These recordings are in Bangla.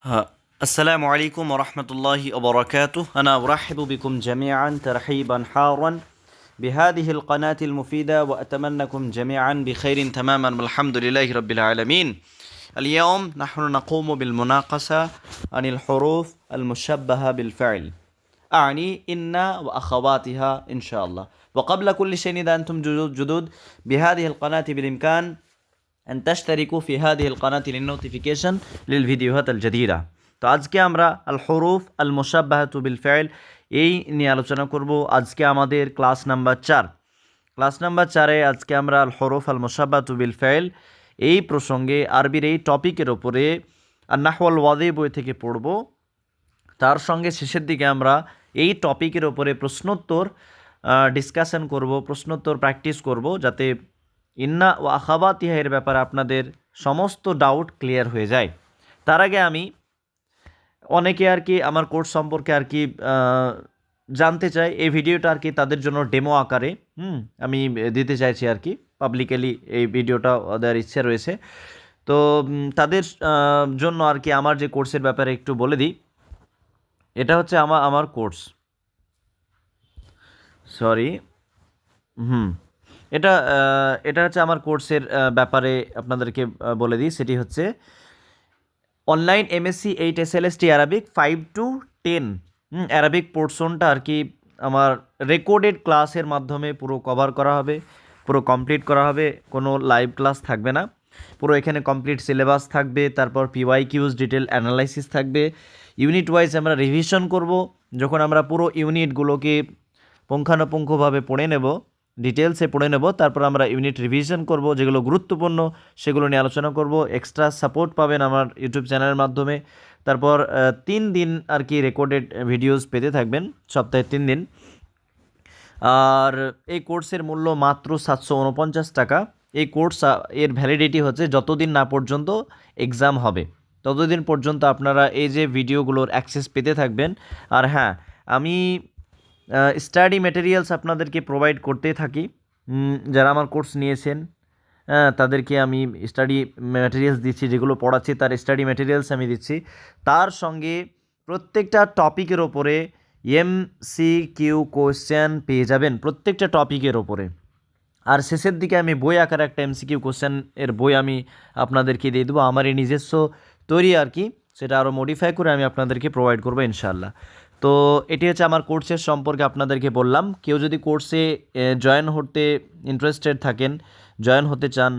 السلام عليكم ورحمة الله وبركاته. أنا أرحب بكم جميعا ترحيبا حارا بهذه القناة المفيدة وأتمنىكم جميعا بخير تماما والحمد لله رب العالمين. اليوم نحن نقوم بالمناقشة عن الحروف المشبهة بالفعل، أعني إن وأخواتها إن شاء الله. وقبل كل شيء إذا أنتم جدد بهذه القناة بالإمكان أن تشتركوا في هذه القناة للنوتيفيكيشن للفيديوهات الجديدة. তো আজকে আমরা আল হুরুফ আল মুশাব্বাহাতু বিল ফাইল এই নিয়ে আলোচনা করব। আজকে আমাদের ক্লাস নাম্বার 4। ক্লাস নাম্বার 4-এ আজকে আমরা আল হুরুফ আল মুশাব্বাহাতু বিল ফাইল এই প্রসঙ্গে আরবির এই টপিকের উপরে আন-নাহওয়াল ওয়াদি বই থেকে পড়ব। তার সঙ্গে শেষের দিকে আমরা এই টপিকের উপরে প্রশ্নোত্তর ডিসকাশন করব, প্রশ্নোত্তর প্র্যাকটিস করব, যাতে ইন্না ও আখাবাতিহা এর ব্যাপারে আপনাদের সমস্ত ডাউট ক্লিয়ার হয়ে যায়। তার আগে আমি অনেকে আর কি আমার কোর্স সম্পর্কে আর কি জানতে চাই, এই ভিডিওটা আর কি তাদের জন্য ডেমো আকারে আমি দিতে চাইছি আর কি পাবলিকলি এই ভিডিওটা দেওয়ার ইচ্ছে রয়েছে। তো তাদের জন্য আর কি আমার যে কোর্সের ব্যাপারে একটু বলে দিই। এটা হচ্ছে আমার কোর্স, সরি এটা হচ্ছে আমার কোর্সের ব্যাপারে আপনাদেরকে বলে দিই। সেটি হচ্ছে online MSc 8 SLST Arabic 5 to 10 Arabic পোর্শনটা আর কি আমার রেকর্ডেড ক্লাসের মাধ্যমে পুরো কভার করা হবে, পুরো কমপ্লিট করা হবে, কোনো লাইভ ক্লাস থাকবে না। পুরো এখানে কমপ্লিট সিলেবাস থাকবে, তারপর PYQs ডিটেল অ্যানালাইসিস থাকবে, ইউনিট ওয়াইজ আমরা রিভিশন করব। যখন আমরা পুরো ইউনিটগুলোকে পুঙ্খানুপুঙ্খভাবে পড়ে নেব, ডিটেলসে পড়ে নেব, তারপর আমরা ইউনিট রিভিশন করব, যেগুলো গুরুত্বপূর্ণ সেগুলো নিয়ে আলোচনা করব। এক্সট্রা সাপোর্ট পাবেন আমার ইউটিউব চ্যানেলের মাধ্যমে। তারপর 3 দিন আর কি রেকর্ডেড ভিডিওস পেতে থাকবেন, সপ্তাহে 3 দিন। আর এই কোর্সের মূল্য মাত্র 749 টাকা। এই কোর্স এর ভ্যালিডিটি হচ্ছে যতদিন না পর্যন্ত এক্সাম হবে, ততদিন পর্যন্ত আপনারা এই যে ভিডিওগুলোর অ্যাক্সেস পেতে থাকবেন। আর হ্যাঁ, আমি স্টাডি ম্যাটেরিয়ালস আপনাদেরকে প্রোভাইড করতে থাকি। যারা আমার কোর্স নিয়েছেন তাদেরকে আমি স্টাডি ম্যাটেরিয়ালস দিচ্ছি, যেগুলো পড়াচ্ছি তার স্টাডি ম্যাটেরিয়ালস আমি দিচ্ছি। তার সঙ্গে প্রত্যেকটা টপিকের ওপরে MCQ কোশ্চেন পেয়ে যাবেন, প্রত্যেকটা টপিকের ওপরে। আর শেষের দিকে আমি বই আকারে একটা MCQ কোশ্চেন এর বই আমি আপনাদেরকে দিয়ে দেবো, আমারই নিজস্ব তৈরি আর কি, সেটা আরও মডিফাই করে আমি আপনাদেরকে প্রোভাইড করবো ইনশাআল্লাহ। তো এটি হচ্ছে আমার কোর্সের সম্পর্কে আপনাদেরকে বললাম। কেউ যদি কোর্সে জয়েন হতে ইন্টারেস্টেড থাকেন, জয়েন হতে চান,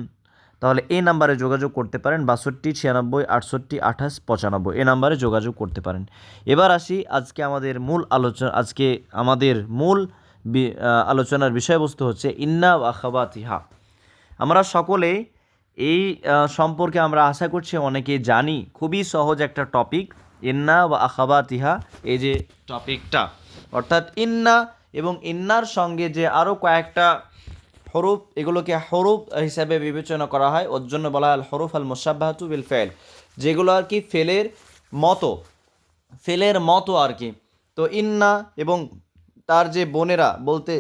তাহলে এই নাম্বারে যোগাযোগ করতে পারেন, 62 96 68 28 95, এই নাম্বারে যোগাযোগ করতে পারেন। এবার আসি আজকে আমাদের মূল আলোচনার বিষয়বস্তু হচ্ছে ইন্না ওয়া আখাওয়াতিহা। আমরা সকলে এই সম্পর্কে আমরা আশা করছি অনেকে জানি, খুবই সহজ একটা টপিক ইন্না ওয়া আখাওয়াতিহা। এই যে টপিকটা, অর্থাৎ ইন্না এবং ইন্নার সঙ্গে যে আরও কয়েকটা হরুফ, এগুলোকে হরুফ হিসাবে বিবেচনা করা হয়, ওর জন্য বলা হয় আল হরুফ আল মুশাব্বাহাতু বিল ফাইল, যেগুলো আর কি ফেলের মতো আর কি। তো ইন্না এবং তার যে বোনেরা বলতে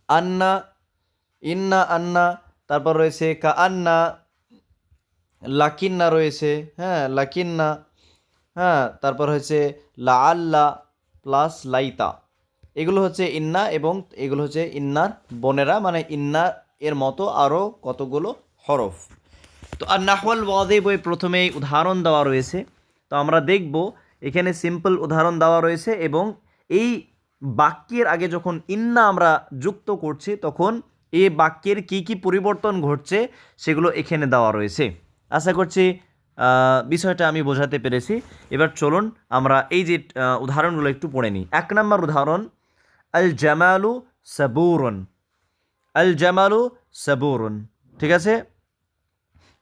আন্না, ইন্না, আন্না, তারপর রয়েছে কা আন্না, লাকিন্না রয়েছে, লাকিন্না, তারপর হচ্ছে লা আল্লা প্লাস লাইতা, এগুলো হচ্ছে ইন্না এবং এগুলো হচ্ছে ইন্নার বোনেরা, মানে ইন্না এর মতো আরও কতগুলো হরফ। তো আর নাহওয়াল ওয়াদি বই প্রথমেই উদাহরণ দেওয়া রয়েছে। তো আমরা দেখব এখানে সিম্পল উদাহরণ দেওয়া রয়েছে, এবং এই বাক্যের আগে যখন ইন্না আমরা যুক্ত করছি তখন এই বাক্যের কি কি পরিবর্তন ঘটছে সেগুলো এখানে দেওয়া রয়েছে। আশা করছি বিষয়টা আমি বোঝাতে পেরেছি। এবার চলুন আমরা এই যে উদাহরণগুলো একটু পড়ে নিই। 1 নম্বর উদাহরণ, আল জামালু সাবুরুন। আল জামালু সাবুরুন, ঠিক আছে।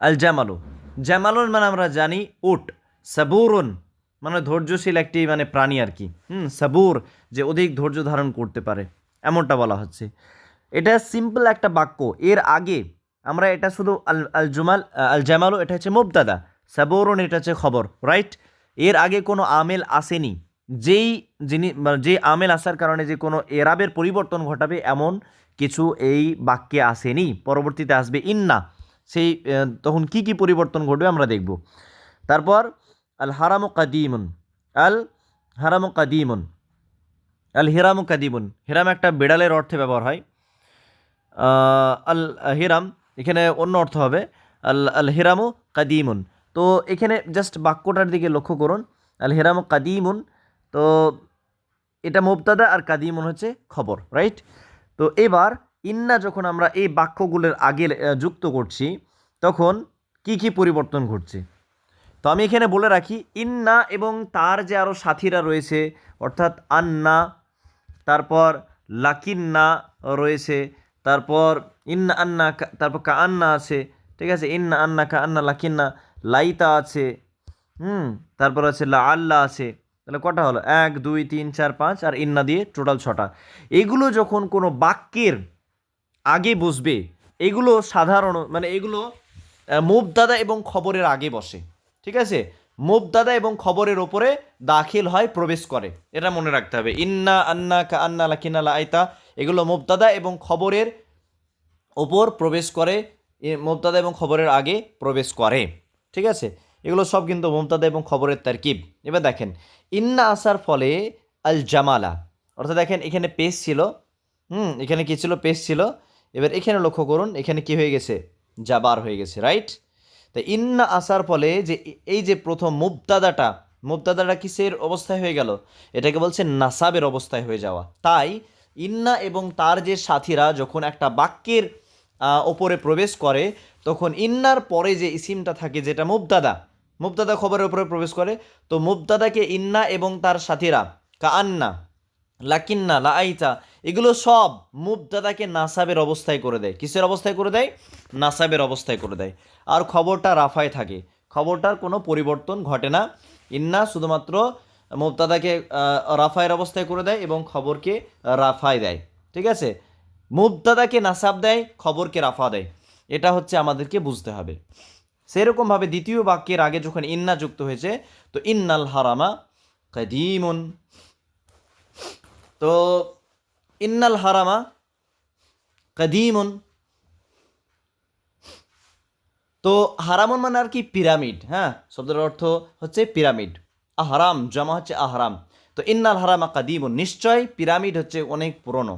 আল জামালুন মানে আমরা জানি উট, সাবুরুন মানে ধৈর্যশীল একটি মানে প্রাণী আর কি। সাবুর যে অধিক ধৈর্য ধারণ করতে পারে, এমনটা বলা হচ্ছে। এটা সিম্পল একটা বাক্য। এর আগে আমরা এটা শুধু আল জামালু এটা হচ্ছে মুবতাদা, সাবুরুন এটা হচ্ছে খবর, রাইট। এর আগে কোনো আমেল আসেনি, যে আমেল আসার কারণে যে কোনো এরাবের পরিবর্তন ঘটাবে এমন কিছু এই বাক্যে আসেনি। পরবর্তীতে আসবে ইন্না, সেই তখন কি কি পরিবর্তন ঘটবে আমরা দেখব। তারপর আল হারামু কাদিমুন, আল হারামু কাদিমুন, আল হিরামু কাদিমুন। হিরাম একটা বিড়ালের অর্থে ব্যবহার হয়। আল হিরাম এখানে অন্য অর্থ হবে, আল আল হিরামু কাদিমুন। তো এখানে জাস্ট বাক্যটার দিকে লক্ষ্য করুন, আল হিরামু কাদিমুন। তো এটা মুবতাদা আর কাদিমুন হচ্ছে খবর, রাইট? তো এবার ইন্না যখন আমরা এই বাক্যগুলোর আগে যুক্ত করছি, তখন কি কি পরিবর্তন ঘটছে? তো আমি এখানে বলে রাখি, ইন্না এবং তার যে আরও সাথীরা রয়েছে, অর্থাৎ আন্না, তারপর লাকিন্না রয়েছে, তারপর ইন্না আন্না, তারপর কা আন্না আছে, ঠিক আছে? ইন্না আন্না কা আন্না লাকিন্না, লাইতা আছে, তারপর আছে লা আল্লাহ আছে। তাহলে কটা হলো? 1 2 3 4 5 আর ইন্না দিয়ে টোটাল 6টা। এগুলো যখন কোনো বাক্যের আগে বসবে, এগুলো সাধারণ মানে এগুলো মুবতাদা এবং খবরের আগে বসে, ঠিক আছে? মুবতাদা এবং খবরের ওপরে দাখিল হয়, প্রবেশ করে, এটা মনে রাখতে হবে। ইন্না আন্না কা আন্না লাকিন্না লাইতা এগুলো মুবতাদা এবং খবরের ওপর প্রবেশ করে, মুবতাদা এবং খবরের আগে প্রবেশ করে, ঠিক আছে? এগুলো সব কিন্তু মুবতাদা এবং খবরের তারকিব। এবার দেখেন, ইন্না আসার ফলে আল জামালা, অর্থাৎ দেখেন এখানে পেশ ছিল, এখানে কি ছিল? পেশ ছিল। এবার এখানে লক্ষ্য করুন, এখানে কি হয়ে গেছে? জাবার হয়ে গেছে, রাইট? তাই ইন্না আসার ফলে যে এই যে প্রথম মুবতাদাটা কিসের অবস্থায় হয়ে গেল? এটাকে বলছে নাসাবের অবস্থায় হয়ে যাওয়া। তাই ইন্না এবং তার যে সাথীরা যখন একটা বাক্যের ওপরে প্রবেশ করে, তখন ইন্নার পরে যে ইসিমটা থাকে, যেটা মুবতাদা খবরের উপরে প্রবেশ করে, তো মুবতাদাকে ইন্না এবং তার সাথীরা কা আন্না, লাকিন্না, লাআইতা এগুলো সব মুবতাদাকে নাসাবের অবস্থায় করে দেয়। কিসের অবস্থায় করে দেয়? নাসাবের অবস্থায় করে দেয়। আর খবরটা রাফায় থাকে, খবরটার কোনো পরিবর্তন ঘটে না। ইন্না শুধুমাত্র মুবতাদাকে রাফায়ের অবস্থায় করে দেয় এবং খবরকে রাফায় দেয়, ঠিক আছে? মুবতাদাকে নাসাব দেয়, খবরকে রাফা দেয়। এটা হচ্ছে আমাদেরকে বুঝতে হবে। সেরকমভাবে দ্বিতীয় বাক্যের আগে যখন ইন্না যুক্ত হয়েছে, তো ইন্নাল হারামা কাদিমুন, তো ইন্নাল হারামা কাদিমুন, তো হারামুন মানে আর কি? পিরামিড। হ্যাঁ, শব্দের অর্থ হচ্ছে পিরামিড। আহরাম জমা হচ্ছে আহরাম। তো ইন্নাল হারামা কাদিমুন, নিশ্চয় পিরামিড হচ্ছে অনেক পুরনো।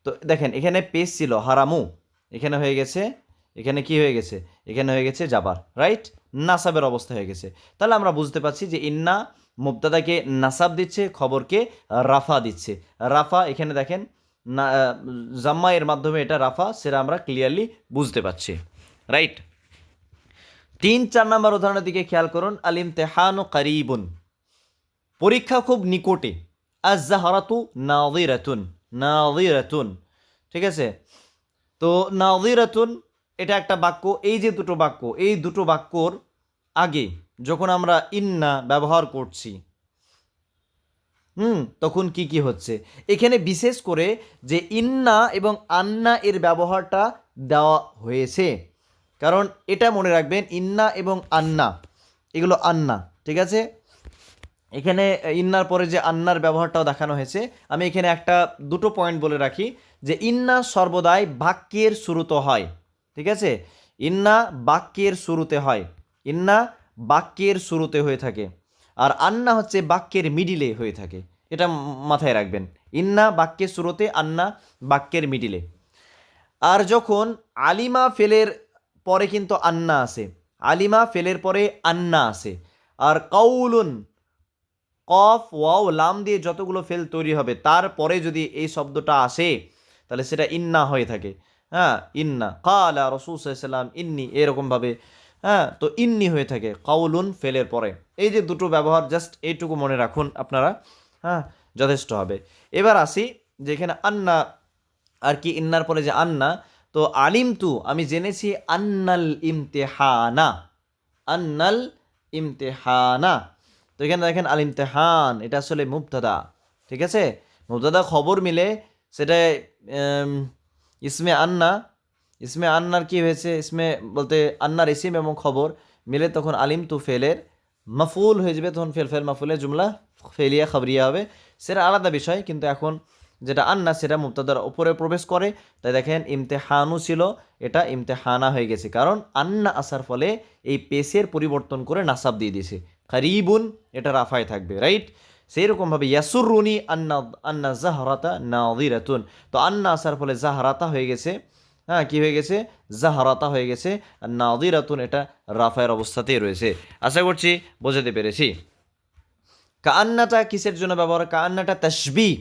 তো দেখেন এখানে পেশ ছিল হারামু, এখানে হয়ে গেছে, এখানে কি হয়ে গেছে? এখানে হয়ে গেছে জাবার, রাইট? নাসাবের অবস্থা হয়ে গেছে। তাহলে আমরা বুঝতে পারছি যে ইন্না মুবতাদাকে নাসাব দিচ্ছে, খবরকে রাফা দিচ্ছে। রাফা এখানে দেখেন না, জাম্মা এর মাধ্যমে এটা রাফা, সেটা আমরা ক্লিয়ারলি বুঝতে পারছি, রাইট? 3-4 নম্বর উদাহরণের দিকে খেয়াল করুন। আল ইমতিহানু কারিবুন, পরীক্ষা খুব নিকটে। আজ জাহারাতু নাযিরাতুন, নাযিরাতুন, ঠিক আছে? তো নাযিরাতুন এটা একটা বাক্য। এই যে দুটো বাক্য, এই দুটো বাক্যর আগে যখন আমরা ইন্না ব্যবহার করছি, তখন কি কি হচ্ছে? এখানে বিশেষ করে যে ইন্না এবং আন্না এর ব্যবহারটা দেওয়া হয়েছে, কারণ এটা মনে রাখবেন, ইন্না এবং আন্না এগুলো আন্না, ঠিক আছে? এখানে ইন্নার পরে যে আন্নার ব্যবহারটাও দেখানো হয়েছে। আমি এখানে দুটো পয়েন্ট বলে রাখি, যে ইন্না সর্বদাই বাক্যের শুরুতে হয়, ঠিক আছে? ইন্না বাক্যের শুরুতে হয়, ইন্না বাক্যের শুরুতে হয়ে থাকে, আর আন্না হচ্ছে বাক্যের মিডিলে হয়ে থাকে। এটা মাথায় রাখবেন, ইন্না বাক্যের শুরুতে, আন্না বাক্যের মিডিলে। আর যখন আলিমা ফেলের পরে কিন্তু আন্না আসে, আলিমা ফেলের পরে আন্না আসে। আর কাউলুন, কফ ওয়াও লাম দিয়ে যতগুলো ফেল তৈরি হবে, তারপরে যদি এই শব্দটা আসে, তাহলে সেটা ইন্না হয়ে থাকে। হ্যাঁ, ইন্না কালা রাসূল সাল্লাল্লাহু আলাইহি ওয়াসাল্লাম ইন্নি, এরকমভাবে। হ্যাঁ, তো ইন্নি হয়ে থাকে কাউলুন ফেলের পরে। এই যে দুটো ব্যবহার, জাস্ট এইটুকু মনে রাখুন আপনারা, হ্যাঁ, যথেষ্ট হবে। এবার আসি যেখানে আন্না আর কি, ইন্নার পরে যে আন্না, তো আলিম তু আমি জেনেছি, আন্নাল ইমতিহানা, আন্নাল ইমতিহানা। তো এখানে দেখেন আল ইমতিহান এটা আসলে মুবতাদা, ঠিক আছে? মুবতাদা খবর মিলে সেটা ইসমে আন্না, ইসমে আন্নার কি হয়েছে? ইসমে বলতে আন্নার ইসিম এবং খবর মিলে তখন আলিম তু ফেলের মাফুল হয়ে যাবে, তখন ফেল ফেল মাফুলের জুমলা ফেলিয়া খবরিয়া হবে, সেটা আলাদা বিষয়। কিন্তু এখন যেটা আন্না সেটা মুবতাদার উপরে প্রবেশ করে, তাই দেখেন ইমতেহানু ছিল, এটা ইমতেহানা হয়ে গেছে, কারণ আন্না আসার ফলে এই পেশের পরিবর্তন করে নাসাব দিয়ে দিয়েছে। কারিবুন এটা রাফায় থাকবে, রাইট? সেই রকমভাবে ইয়াসুরুনি আন্না আন্না জাহরাতা নাযিরাতুন, তো আন্না আসার ফলে জাহরাতা হয়ে গেছে, হ্যাঁ কি হয়ে গেছে, জাহরাতা হয়ে গেছে, আর নাযিরাতুন এটা রাফায়ের অবস্থাতেই রয়েছে। আশা করছি বোঝাতে পেরেছি। কান্নাটা কিসের জন্য ব্যবহার হয়? কান্নাটা তাসবিহ,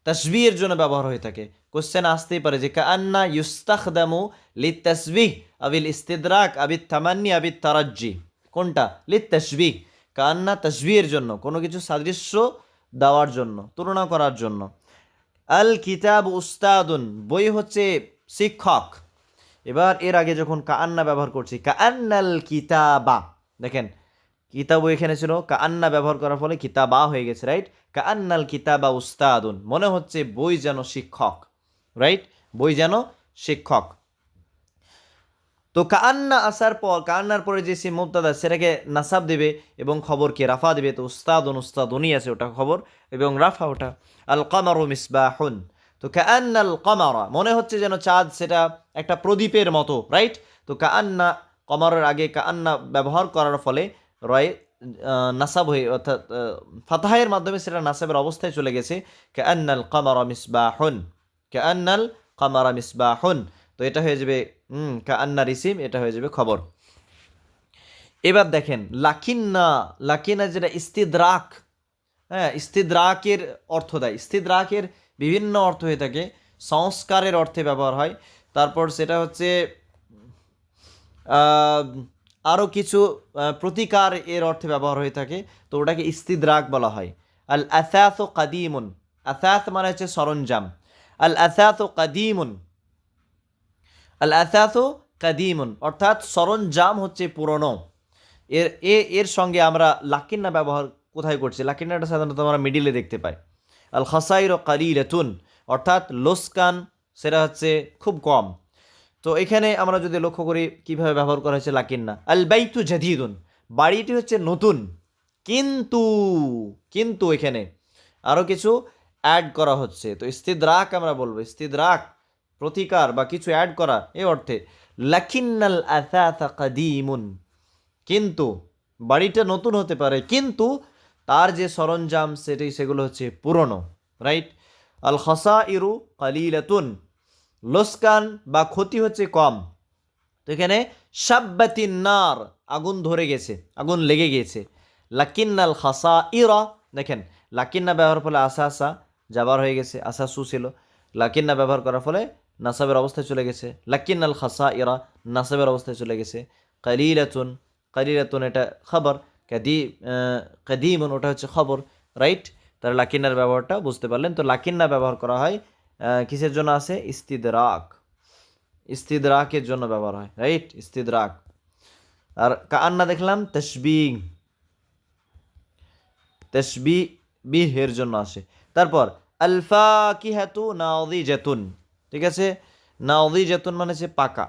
তাসবিহের জন্য ব্যবহার হয়ে থাকে। কোশ্চেন আসতেই পারে যে কান্না ইউস্তাখদামু লিতাসবিহ আবিল ইস্তিদরাক আবিত তামান্নি আবিত তারাজ্জি, কোনটা? লিতাসবিহ, কান্না তাসবিহের জন্য, কোনো কিছু সাদৃশ্য দেওয়ার জন্য, তুলনা করার জন্য। আল কিতাব উস্তাদুন, বই হচ্ছে শিক্ষক। এবার এর আগে যখন কান্না ব্যবহার করছি, কান্নাল কিতাবা, দেখেন কিতাব এখানে ছিল, কান্না ব্যবহার করার ফলে কিতাবা হয়ে গেছে, রাইট? কান্নাল কিতাবা উস্তাদুন, মনে হচ্ছে বই যেন শিক্ষক, রাইট? বই যেন শিক্ষক। তো কান্না আসার পর, কান্নার পরে যে সে মুবতাদা সেটাকে নাসাব দেবে এবং খবরকে রাফা দেবে। তো উস্তাদুন উস্তাদুনই আছে, ওটা খবর এবং রাফা ওটা। আল কামারু মিসবাহুন, তো কান্নাল কামারা, মনে হচ্ছে যেন চাঁদ সেটা একটা প্রদীপের মতো, রাইট? তো কান্না, কমারের আগে কান্না ব্যবহার করার ফলে রয় নাসাব হয়ে, অর্থাৎ ফাতাহের মাধ্যমে সেটা নাসাবের অবস্থায় চলে গেছে। কান্নাল কামারা মিসবাহুন, কান্নাল কামারা মিসবাহুন, তো এটা হয়ে যাবে কান্না রিসিম, এটা হয়ে যাবে খবর। এবার দেখেন লাকিন্না, লাকিন্না যেটা ইস্তিদরাক, হ্যাঁ ইস্তিদরাকের অর্থ দেয়। ইস্তিদরাকের বিভিন্ন অর্থ হয়ে থাকে, সংস্কারের অর্থে ব্যবহার হয়, তারপর সেটা হচ্ছে আরও কিছু প্রতিকার এর অর্থে ব্যবহার হয়ে থাকে, তো ওটাকে ইস্তিদরাক বলা হয়। আল আসাথ কাদিমুন, আসাথ মানে হচ্ছে সরঞ্জাম, আল আসাথ কাদিমুন, আল আসাথু কাদিমুন অর্থাৎ সরঞ্জাম হচ্ছে পুরনো। এর সঙ্গে আমরা লাকিন্না ব্যবহার কোথায় করছি? লাকিন্নাটা সাধারণত আমরা মিডিলে দেখতে পাই। আল খাসাইর কালিলাতুন অর্থাৎ লোসকান সেটা হচ্ছে খুব কম। তো এখানে আমরা যদি লক্ষ্য করি কিভাবে ব্যবহার করা হয়েছে লাকিন্না, আল বাইতু জাদিদুন, বাড়িটি হচ্ছে নতুন, কিন্তু, কিন্তু এখানে আরও কিছু অ্যাড করা হচ্ছে। তো ইস্তিদরাক আমরা বলবো, ইস্তিদরাক প্রতিকার বা কিছু অ্যাড করা এই অর্থে। লাকিন্নাল আসাসা কাদিমুন, কিন্তু বাড়িটা নতুন হতে পারে কিন্তু তার যে সরঞ্জাম সেগুলো হচ্ছে পুরনো, রাইট? আল খাসা ইরু কালিলাতুন, লোসকান বা ক্ষতি হচ্ছে কম। তো এখানে শাব্বাতিন নার, আগুন ধরে গেছে, আগুন লেগে গেছে। লাকিন্নাল খাসা ইরা, দেখেন লাকিন্না ব্যবহার ফলে আসা আসা যাবার হয়ে গেছে, আসা সু ছিল, লাকিন্না ব্যবহার করার ফলে নাসাবের অবস্থায় চলে গেছে। লাকিন্নাল খাসা ইরা নাসাবের অবস্থায় চলে গেছে। কালিলাতুন, কালিলাতুন এটা খবর, কাদিমুন ওটা হচ্ছে খবর, রাইট? তার লাকিন্নার ব্যবহারটা বুঝতে পারলেন। তো লাকিন্না ব্যবহার করা হয় কিসের জন্য? আছে ইস্তিদরাক, ইস্তিদরাকের জন্য ব্যবহার হয়, রাইট? ইস্তিদরাক। আর কান্না দেখলাম তসবিহ, তসবিহ এর জন্য আসে। তারপর আল ফাকিহাতু নাযিজাতুন, ঠিক আছে? নাযিজাতুন মানে হচ্ছে পাকা।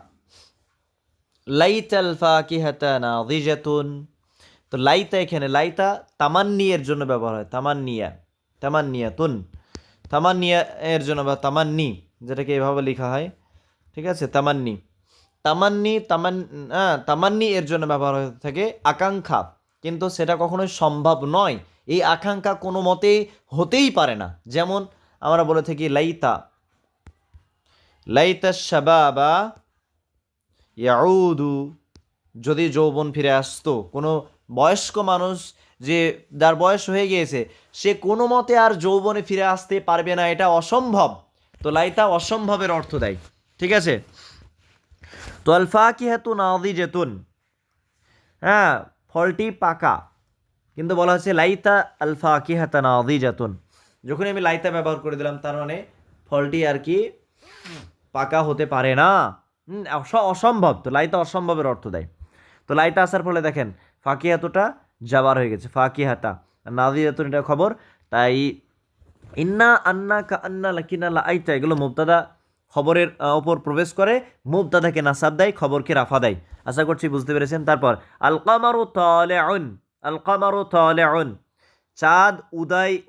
লাইতাল ফাকিহাতা নাযিজাতুন, তো লাইতা এখানে লাইতা তামান্নি এর জন্য ব্যবহার হয়, তামান্নিয়া, তামান্নিয়াতুন, তামান্নিয়া এর জন্য বা তামান্নি যেটাকে এভাবে লেখা হয়, ঠিক আছে? তামান্নি, তামান্নি, তামান্নি এর জন্য ব্যবহার হয়ে থাকে আকাঙ্ক্ষা, কিন্তু সেটা কখনোই সম্ভব নয়, এই আকাঙ্ক্ষা কোনো মতেই হতেই পারে না। যেমন আমরা বলে থাকি লাইতা, লাইতা শাবাবা ইয়াউদু, যদি যৌবন ফিরে আসতো। কোনো বয়স্ক মানুষ যে যার বয়স হয়ে গিয়েছে সে কোনো মতে আর যৌবনে ফিরে আসতে পারবে না, এটা অসম্ভব। তো লাইতা অসম্ভবের অর্থ দেয়, ঠিক আছে? তো আল ফাকিহাতু নাযিজাতুন, হ্যাঁ ফলটি পাকা, কিন্তু বলা হচ্ছে লাইতা আল ফাকিহাতা নাযিজাতুন, যখনই আমি লাইতা ব্যবহার করে দিলাম তার মানে ফলটি আর কি পাকা হতে পারে না, অসম্ভব। তো লাইতা অসম্ভবের অর্থ দেয়। তো লাইতা আসার ফলে দেখেন ফাকিহাতুটা জাবার হয়ে গেছে, ফাকিহাতা, নাযিরাতুন এটা খবর। তাই ইন্না আন্না কা আন্না লাকিনা লাইতা এগুলো মুবতাদা খবরের ওপর প্রবেশ করে, মুবতাদাকে নাসাব দেয়, খবরকে রাফা দেয়। আশা করছি বুঝতে পেরেছেন। তারপর আল কামারু তালিউন, আল কামারু তালিউন চাঁদ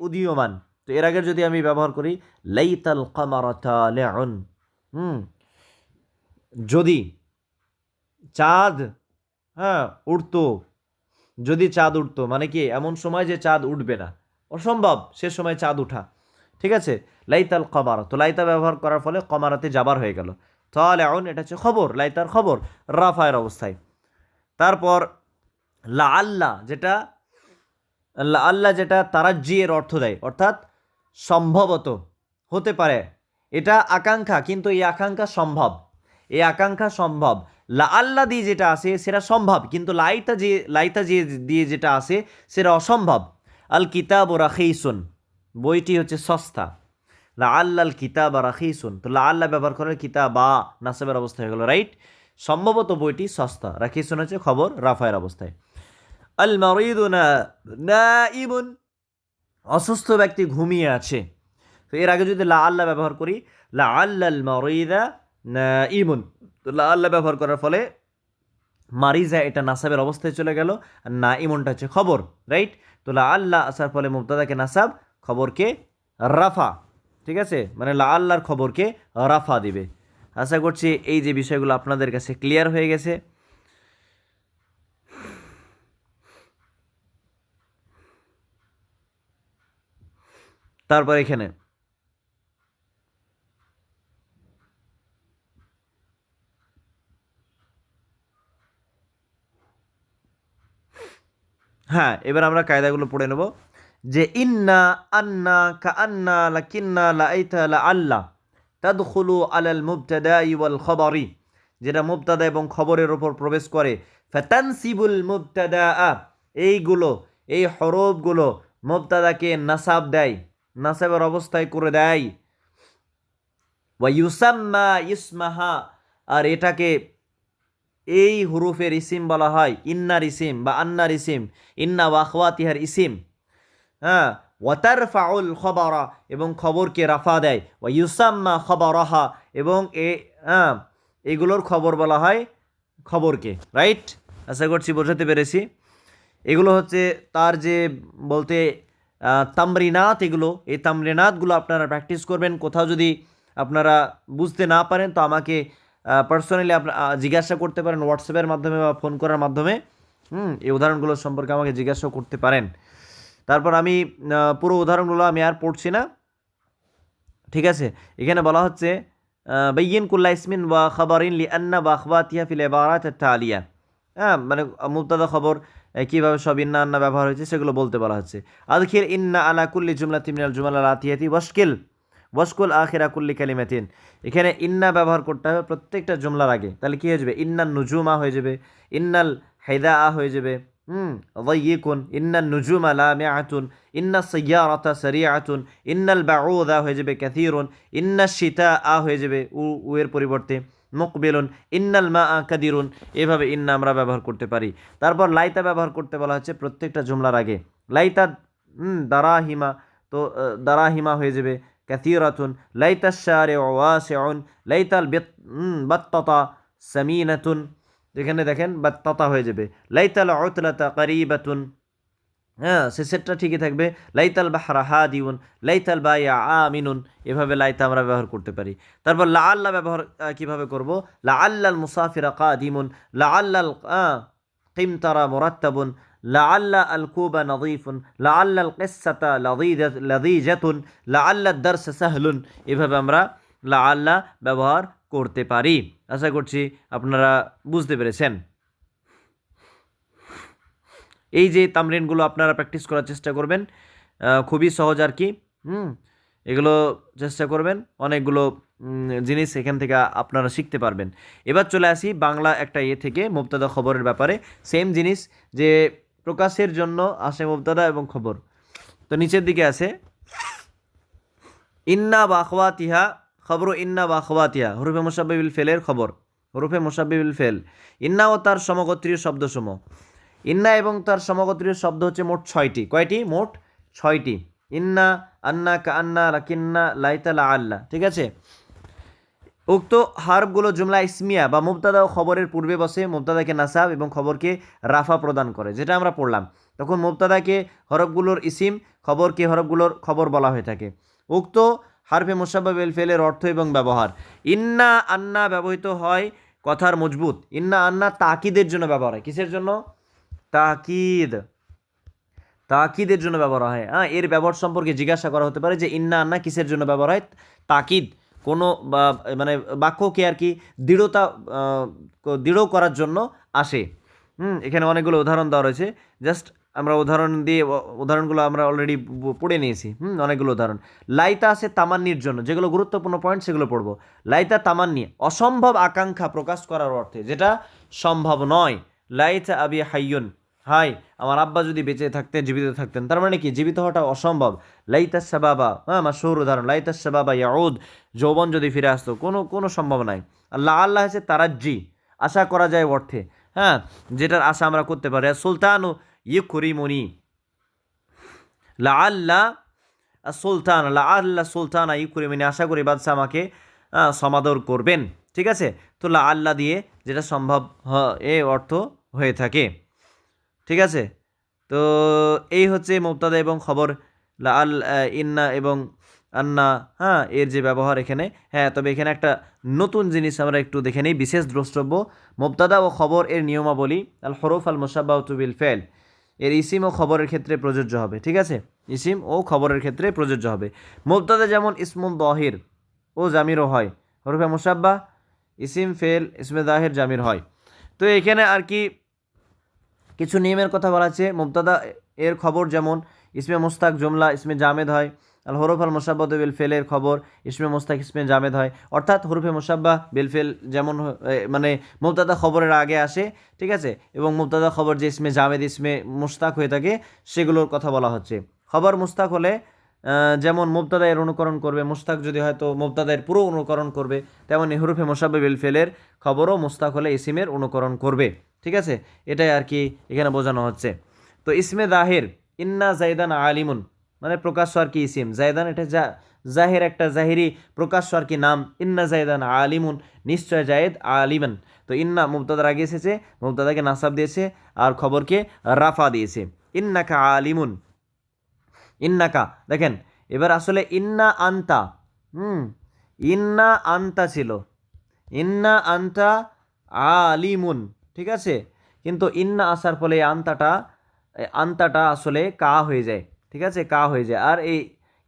উদীয়মান। তো এর আগে যদি আমি ব্যবহার করি লাইতাল কামারা তালিউন, যদি চাঁদ, হ্যাঁ উঠতো, যদি চাঁদ উঠতো, মানে কি এমন সময় যে চাঁদ উঠবে না, অসম্ভব সে সময় চাঁদ উঠা, ঠিক আছে। লাইতাল কমারা, তো লাইতা ব্যবহার করার ফলে কমারাতে জাবার হয়ে গেল। তাহলে এখন এটা হচ্ছে খবর, লাইতার খবর রাফায়ের অবস্থায়। তারপর লা আল্লাহ, যেটা লা আল্লাহ যেটা তারাজ্জি এর অর্থ দেয়, অর্থাৎ সম্ভবত, হতে পারে, এটা আকাঙ্ক্ষা, কিন্তু এই আকাঙ্ক্ষা সম্ভব, এই আকাঙ্ক্ষা সম্ভব। লা আল্লাহ দিয়ে যেটা আছে সেটা সম্ভব, কিন্তু লাইতা যে দিয়ে যেটা আছে সেটা অসম্ভব। আল কিতাব ও রাখিসুন, বইটি হচ্ছে সস্তা। লা আল্লাল কিতাব রাখিসুন, তো লা আল্লাহ ব্যবহার করে কিতাবা নাসাবের অবস্থা হয়ে গেল, রাইট। সম্ভবত বইটি সস্তা, রাখিসুন হচ্ছে খবর রাফায়ের অবস্থায়। আল মারিদু নাইমুন, অসুস্থ ব্যক্তি ঘুমিয়ে আছে। তো এর আগে যদি লা আল্লাহ ব্যবহার করি, লা আল্লাল মারিদা নাইমুন, তো লা আল্লাহ ব্যবহার করার ফলে মারিজা এটা নাসাবের অবস্থায় চলে গেল, আর নাইমুনটা হচ্ছে খবর, রাইট। তো লা আল্লাহ আসার ফলে মুবতাদাকে নাসাব, খবরকে রাফা, ঠিক আছে, মানে লা আল্লাহর খবরকে রাফা দিবে। আশা করছি এই যে বিষয়গুলো আপনাদের কাছে ক্লিয়ার হয়ে গেছে। তারপর এখানে হ্যাঁ, এবার আমরা কায়দাগুলো পড়ে নেব। যে ইন্না, আন্না, কাআন্না, লাকিন্না, লাআইতা, লাআল্লা তাদখুলু আলাল মুবতাদাই ওয়াল খবরি, যেটা মুবতাদা এবং খবরের উপর প্রবেশ করে। ফাতানসিবুল মুবতাদা, এইগুলো, এই হরফগুলো মুবতাদাকে নাসাব দেয়, নাসাবের অবস্থায় করে দেয়। ওয়া ইউসাম্মা ইসমাহা, আর এটাকে, এই হুরুফের ইসিম বলা হয় ইন্নার ইসিম বা আন্নার ইসিম, ইন্না ওয়া আখওয়াতিহার ইসিম। হ্যাঁ, ওয়াতার ফাউল খবরা, এবং খবরকে রাফা দেয়। ওয়া ইউসাম্মা খবরাহা, এবং হ্যাঁ, এগুলোর খবর বলা হয় খবরকে, রাইট। আশা করছি বোঝাতে পেরেছি। এগুলো হচ্ছে তার যে বলতে তামরিনাত, এগুলো, এই তামরিনাতগুলো আপনারা প্র্যাকটিস করবেন। কোথাও যদি আপনারা বুঝতে না পারেন তো আমাকে পার্সোনালি জিজ্ঞাসা করতে পারেন হোয়াটসঅ্যাপের মাধ্যমে বা ফোন করার মাধ্যমে। এই উদাহরণগুলো সম্পর্কে আমাকে জিজ্ঞাসা করতে পারেন। তারপর আমি পুরো উদাহরণগুলো আমি আর পড়ছি না, ঠিক আছে। এখানে বলা হচ্ছে বাইয়িন কুল্লা ইসমিন ওয়া খাবারিন লিআন্না ওয়া আখওয়াতিহা ফিল ইবারাত আত-তালিয়া। হ্যাঁ, মানে মুবতাদা খবর কীভাবে সব ইন্না আন্না ব্যবহার হয়েছে সেগুলো বলতে বলা হচ্ছে। আদখিল ইন্না আলা কুল্লি জুমলাতিন মিনাল জুমাল আতিয়াতি ওয়াশকুল আখিরা কুল্লি কালিমাতিন। এখানে ইন্না ব্যবহার করতে হবে প্রত্যেকটা জুমলার আগে, তাহলে কী হয়ে যাবে, ইন্নান নুজুমা হয়ে যাবে, ইন্নাল হাইদা হয়ে যাবে, ضيقٌ ইন্নান নুজুমা লামিআতুন, ইন্নাস সাইয়ারাতা সারিআতুন, ইন্নাল বাউদা হয়ে যাবে কাসীরুন, ইন্নাশ শিতা হয়ে যাবে এর পরিবর্তে মুকবিলুন, ইন্নাল মা কাদিরুন। এভাবে ইন্না আমরা ব্যবহার করতে পারি। তারপর লাইতা ব্যবহার করতে বলা হচ্ছে প্রত্যেকটা জুমলার আগে। লাইতা দারাহিমা, তো দারাহিমা হয়ে যাবে কাসীরাতুন, লাইতাশ শারিউ ওয়াসিউন, লাইতাল বাত্তাতা সামিনাতুন, যেখানে দেখেন বাত্তাতা হয়ে যাবে। লাইতাল উতলাতা কারিবাতুন, হ্যাঁ শেষেরটা ঠিকই থাকবে। লাইতাল বাহরা হাদিউন, লাইতাল বায়া আমিনুন। এভাবে লাইতা আমরা ব্যবহার করতে পারি। তারপর লা আল্লাহ ব্যবহার কিভাবে করব, লা আল্লাল মুসাফিরা কাদিমুন, লা আল্লাল কিমতারা মুরাত্তাবুন, লা আল্লা আল কুবা নদীফুন, লা আল্লাল কিসসাতা লাযীজাতুন, লা আল্লাদ দারস সাহলুন। এভাবে আমরা লা আল্লাহ ব্যবহার করতে পারি। আশা করছি আপনারা বুঝতে পেরেছেন। এই যে তামরিনগুলো আপনারা প্র্যাকটিস করার চেষ্টা করবেন, খুবই সহজ আর কি। এগুলো চেষ্টা করবেন, অনেকগুলো জিনিস এখান থেকে আপনারা শিখতে পারবেন। এবার চলে আসি বাংলা একটা থেকে মুবতাদা খবরের ব্যাপারে। সেম জিনিস, যে প্রকাশের জন্য আসে মুবতাদা এবং খবর। তো নিচের দিকে আছে ইন্না বা আখওয়াতিহা, খবর ইন্না বা আখওয়াতিহা, হরফে মুশাব্বিহুল ফেলের খবর, হরফে মুশাব্বিহুল ফেল। ইন্না ও তার সমগোত্রীয় শব্দসমূহ। ইন্না এবং তার সমগোত্রীয় শব্দ হচ্ছে মোট 6টি। কয়টি? মোট 6টি। ইন্না, আন্না, কাআন্না, লাকিন্না, লাইতা, লাআল্লা, ঠিক আছে। উক্ত হারফগুলো জুমলা ইসমিয়া বা মুবতাদা ও খবরের পূর্বে বসে, মুবতাদাকে নাসাব এবং খবরকে রাফা প্রদান করে, যেটা আমরা পড়লাম। তখন মুবতাদাকে হরফগুলোর ইসিম, খবরকে হরফগুলোর খবর বলা হয়ে থাকে। উক্ত হারফে মুশাব্বাবিল ফেলের অর্থ এবং ব্যবহার। ইন্না আন্না ব্যবহৃত হয় কথার মজবুত। ইন্না আন্না তাকিদের জন্য ব্যবহার হয়। কিসের জন্য? তাকিদ, তাকিদের জন্য ব্যবহার হয়। হ্যাঁ, এর ব্যবহার সম্পর্কে জিজ্ঞাসা করা হতে পারে যে ইন্না আন্না কিসের জন্য ব্যবহার হয়? তাকিদ, কোনো মানে বাক্যকে আর কি দৃঢ়তা দৃঢ় করার জন্য আসে। এখানে অনেকগুলো উদাহরণ দেওয়া রয়েছে, জাস্ট আমরা উদাহরণ দিয়ে উদাহরণগুলো আমরা অলরেডি পড়ে নিয়েছি। অনেকগুলো উদাহরণ। লাইতা আছে তামান্নির জন্য, যেগুলো গুরুত্বপূর্ণ পয়েন্ট সেগুলো পড়বো। লাইতা তামান্নি অসম্ভব আকাঙ্ক্ষা প্রকাশ করার অর্থে, যেটা সম্ভব নয়। লাইতা আবি হাইয়ুন, হাই আমার আব্বা যদি বেঁচে থাকতেন, জীবিত থাকতেন, তার মানে কি জীবিত হওয়াটা অসম্ভব। লাইতাস শাবাবা, হ্যাঁ মাশহুর উদাহরণ, লাইতাস শাবাবা ইয়াউদ, যৌবন যদি ফিরে আসতো, কোনো সম্ভব নাই। আল্লাহ আল্লাহ হচ্ছে তারাজ্জি, আশা করা যায় অর্থে, হ্যাঁ যেটার আশা আমরা করতে পারি। সুলতানু ইউকরিমুনি, লা আল্লাহ সুলতান, লা আল্লাহ সুলতান ইউকরিমুনি, আশা করি বাদশাহ আমাকে সমাদর করবেন। ঠিক আছে, তো লা আল্লাহ দিয়ে যেটা সম্ভব এ অর্থ হয়ে থাকে। ঠিক আছে, তো এই হচ্ছে মুবতাদা এবং খবর, লা আল ইন্না এবং আন্না, হ্যাঁ এর যে ব্যবহার এখানে। হ্যাঁ, তবে এখানে একটা নতুন জিনিস আমরা একটু দেখে নিই, বিশেষ দ্রষ্টব্য। মুবতাদা ও খবর এর নিয়মাবলী, আল হরফ আল মুশাব্বাহতু বিল ফেল, এর ইসিম ও খবরের ক্ষেত্রে প্রযোজ্য হবে। ঠিক আছে, ইসিম ও খবরের ক্ষেত্রে প্রযোজ্য হবে। মুবতাদা যেমন ইসমুল দাহির ও জামিরও হয়, হরফে মুশাব্বাহ ইসিম ফেল ইসমে দাহির জামির হয়। তো এখানে আর কি কিছু নিয়মের কথা বলা আছে। মুবতাদা এর খবর যেমন ইসমে মুস্তাক জুমলা ইসমে জামেদ হয়। আল হরফ আল মুশাব্বাহ বিল ফেলের খবর ইসমে মুস্তাক ইসমে জামেদ হয়। অর্থাৎ হরফে মুশাব্বাহ বিল ফেল যেমন মানে মুবতাদা খবরের আগে আসে, ঠিক আছে, এবং মুবতাদা খবর যে ইসমে জামেদ ইসমে মুস্তাক হয়ে থাকে সেগুলোর কথা বলা হচ্ছে। খবর মুস্তাক হলে যেমন মুবতাদা এর অনুকরণ করবে, মুস্তাক যদি হয় তো মুবতাদা এর পুরো অনুকরণ করবে, তেমনি হরফে মুশাব্বাহ বিল ফেলের খবরও মুস্তাক হলে ইসিমের অনুকরণ করবে। ঠিক আছে, এটাই আর কি এখানে বোঝানো হচ্ছে। তো ইসমে জাহির ইন্না জাইদান আলিমুন, মানে প্রকাশ্য আর কি ইসিম, জাইদান এটা জাহির একটা জাহিরি প্রকাশ্য আর কি নাম। ইন্না জাইদান আলিমুন, নিশ্চয় জায়েদ আলিমান। তো ইন্না মুবতাদার আগে এসেছে, মুবতাদাকে নাসাব দিয়েছে আর খবরকে রাফা দিয়েছে। ইন্নাকা আলিমুন, ইন্নাকা দেখেন এবার আসলে ইন্না আন্তা, ইন্না আন্তা ছিল, ইন্না আন্তা আলিমুন, ঠিক আছে, কিন্তু ইন্না আসার ফলে আন্তাটা আসলে কা হয়ে যায়। ঠিক আছে, কা হয়ে যায়, আর এই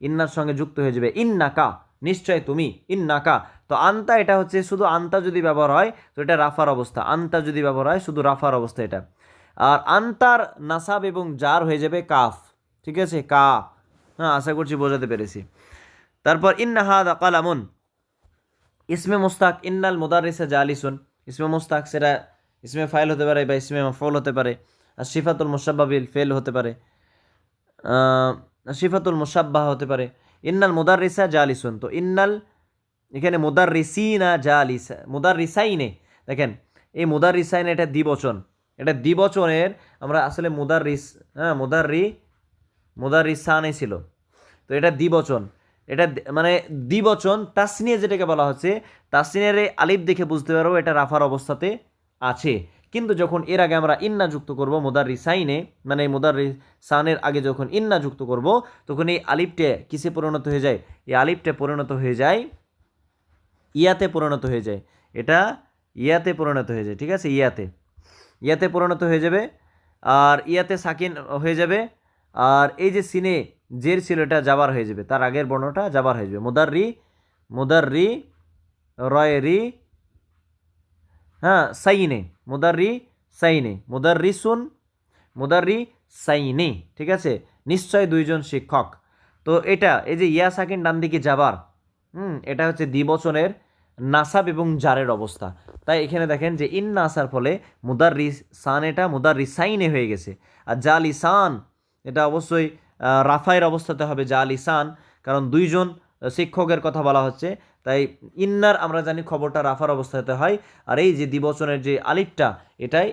ইন্নার সঙ্গে যুক্ত হয়ে যাবে ইন্না কা, নিশ্চয় তুমি, ইন্না কা। তো আন্তা এটা হচ্ছে শুধু আন্তা যদি ব্যবহার হয় তো এটা রাফার অবস্থা, আন্তা যদি ব্যবহার হয় শুধু রাফার অবস্থা এটা। আর আন্তার নাসাব এবং জার হয়ে যাবে কাফ। ঠিক আছে, কা, হ্যাঁ আশা করছি বোঝাতে পেরেছি। তারপর ইন্না হাদা কালামুন, ইসমে মুস্তাক ইন্নাল মুদাররিসা জালিসুন, ইসমে মুস্তাক সেটা ইসমে ফাইল হতে পারে বা ইসমে মাফউল হতে পারে, আর সিফাতুল মুশাব্বাহ বিল ফেল হতে পারে, সিফাতুল মুশাব্বাহ হতে পারে। ইন্নাল মুদাররিসা জালিসুন, তো ইন্নাল এখানে মুদাররিসিনা জালিসা, মুদাররিসাইনে, দেখেন এই মুদাররিসাইনে এটা দ্বিবচন, এটা দ্বিবচনের আমরা আসলে মুদাররিস, হ্যাঁ মুদাররিসানে ছিল, তো এটা দ্বিবচন, এটা মানে দ্বিবচন তাসনিয়া যেটাকে বলা হচ্ছে, তাসনিয়ার আলিফ দেখে বুঝতে পারবো এটা রাফার অবস্থাতে আছে। কিন্তু যখন এর আগে আমরা ইন্না যুক্ত করব মুদাররিসাইনে, মানে মুদাররিসানের আগে যখন ইন্না যুক্ত করব তখন এই আলিফটা কিসে পরিণত হয়ে যায়? এই আলিফটা পরিণত হয়ে যায় ইয়াতে পরিণত হয়ে যায়, এটা ইয়াতে পরিণত হয়ে যায়। ঠিক আছে, ইয়াতে পরিণত হয়ে যাবে, আর ইয়াতে সাকিন হয়ে যাবে, আর এই যে সিনে জের ছিল এটা জাবার হয়ে যাবে, তার আগের বর্ণটা জাবার হয়ে যাবে। মুদাররি রয় রি, হ্যাঁ সাইনে, মুদাররি সাইনে। ঠিক আছে, নিশ্চয় দুইজন শিক্ষক। তো এটা এই যে ইয়া সাকিন ডান দিকে যাবার, এটা হচ্ছে দ্বিবচনের নাসাব এবং জারের অবস্থা। তাই এখানে দেখেন যে ইন্না আসার ফলে মুদাররিসান এটা মুদাররিসাইনে হয়ে গেছে, আর জালিসান এটা অবশ্যই রাফায়ের অবস্থাতে হবে জালিসান, কারণ দুইজন শিক্ষকের কথা বলা হচ্ছে। তাই ইন্নার আমরা জানি খবরটা রাফার অবস্থাতে হয়, আর এই যে দ্বিবচনের যে আলিফটা এটাই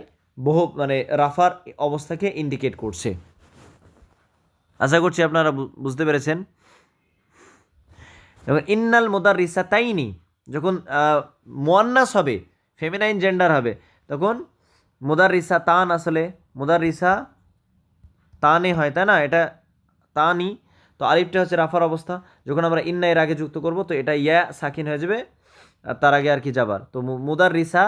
মানে রাফার অবস্থাকে ইন্ডিকেট করছে। আশা করছি আপনারা বুঝতে পেরেছেন। এবং ইন্নাল মুদাররিসাতাইনি যখন মুয়ান্নাস হবে, ফেমিনাইন জেন্ডার হবে, তখন মুদাররিসাতান আসলে মুদাররিসা তানে হয়, তাই না, এটা তানি। তো আলিফটা হচ্ছে রাফার অবস্থা, যখন আমরা ইন্না এর আগে যুক্ত করব তো এটা ইয়া সাকিন হয়ে যাবে, আর তার আগে আর কি যাবার। তো মুদাররিসা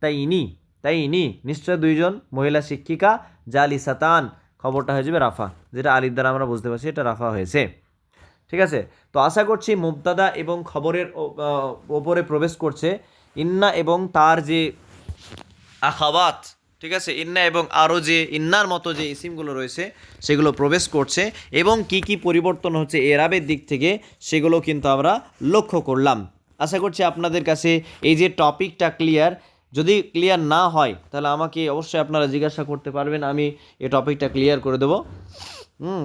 তাইনি, তাইনি নিশ্চয় দুইজন মহিলা শিক্ষিকা, জালিসাতান খবরটা হয়ে যাবে রাফা, যেটা আলির দ্বারা আমরা বুঝতে পারছি এটা রাফা হয়েছে। ঠিক আছে, তো আশা করছি মুবতাদা এবং খবরের ওপরে প্রবেশ করছে ইন্না এবং তার যে আখাওয়াত, ঠিক আছে, ইন্না এবং আরও যে ইন্নার মতো যে ইসিমগুলো রয়েছে সেগুলো প্রবেশ করছে এবং কি কি পরিবর্তন হচ্ছে এরাবের দিক থেকে সেগুলো কিন্তু আমরা লক্ষ্য করলাম। আশা করছি আপনাদের কাছে এই যে টপিকটা ক্লিয়ার। যদি ক্লিয়ার না হয় তাহলে আমাকে অবশ্যই আপনারা জিজ্ঞাসা করতে পারবেন, আমি এই টপিকটা ক্লিয়ার করে দেবো।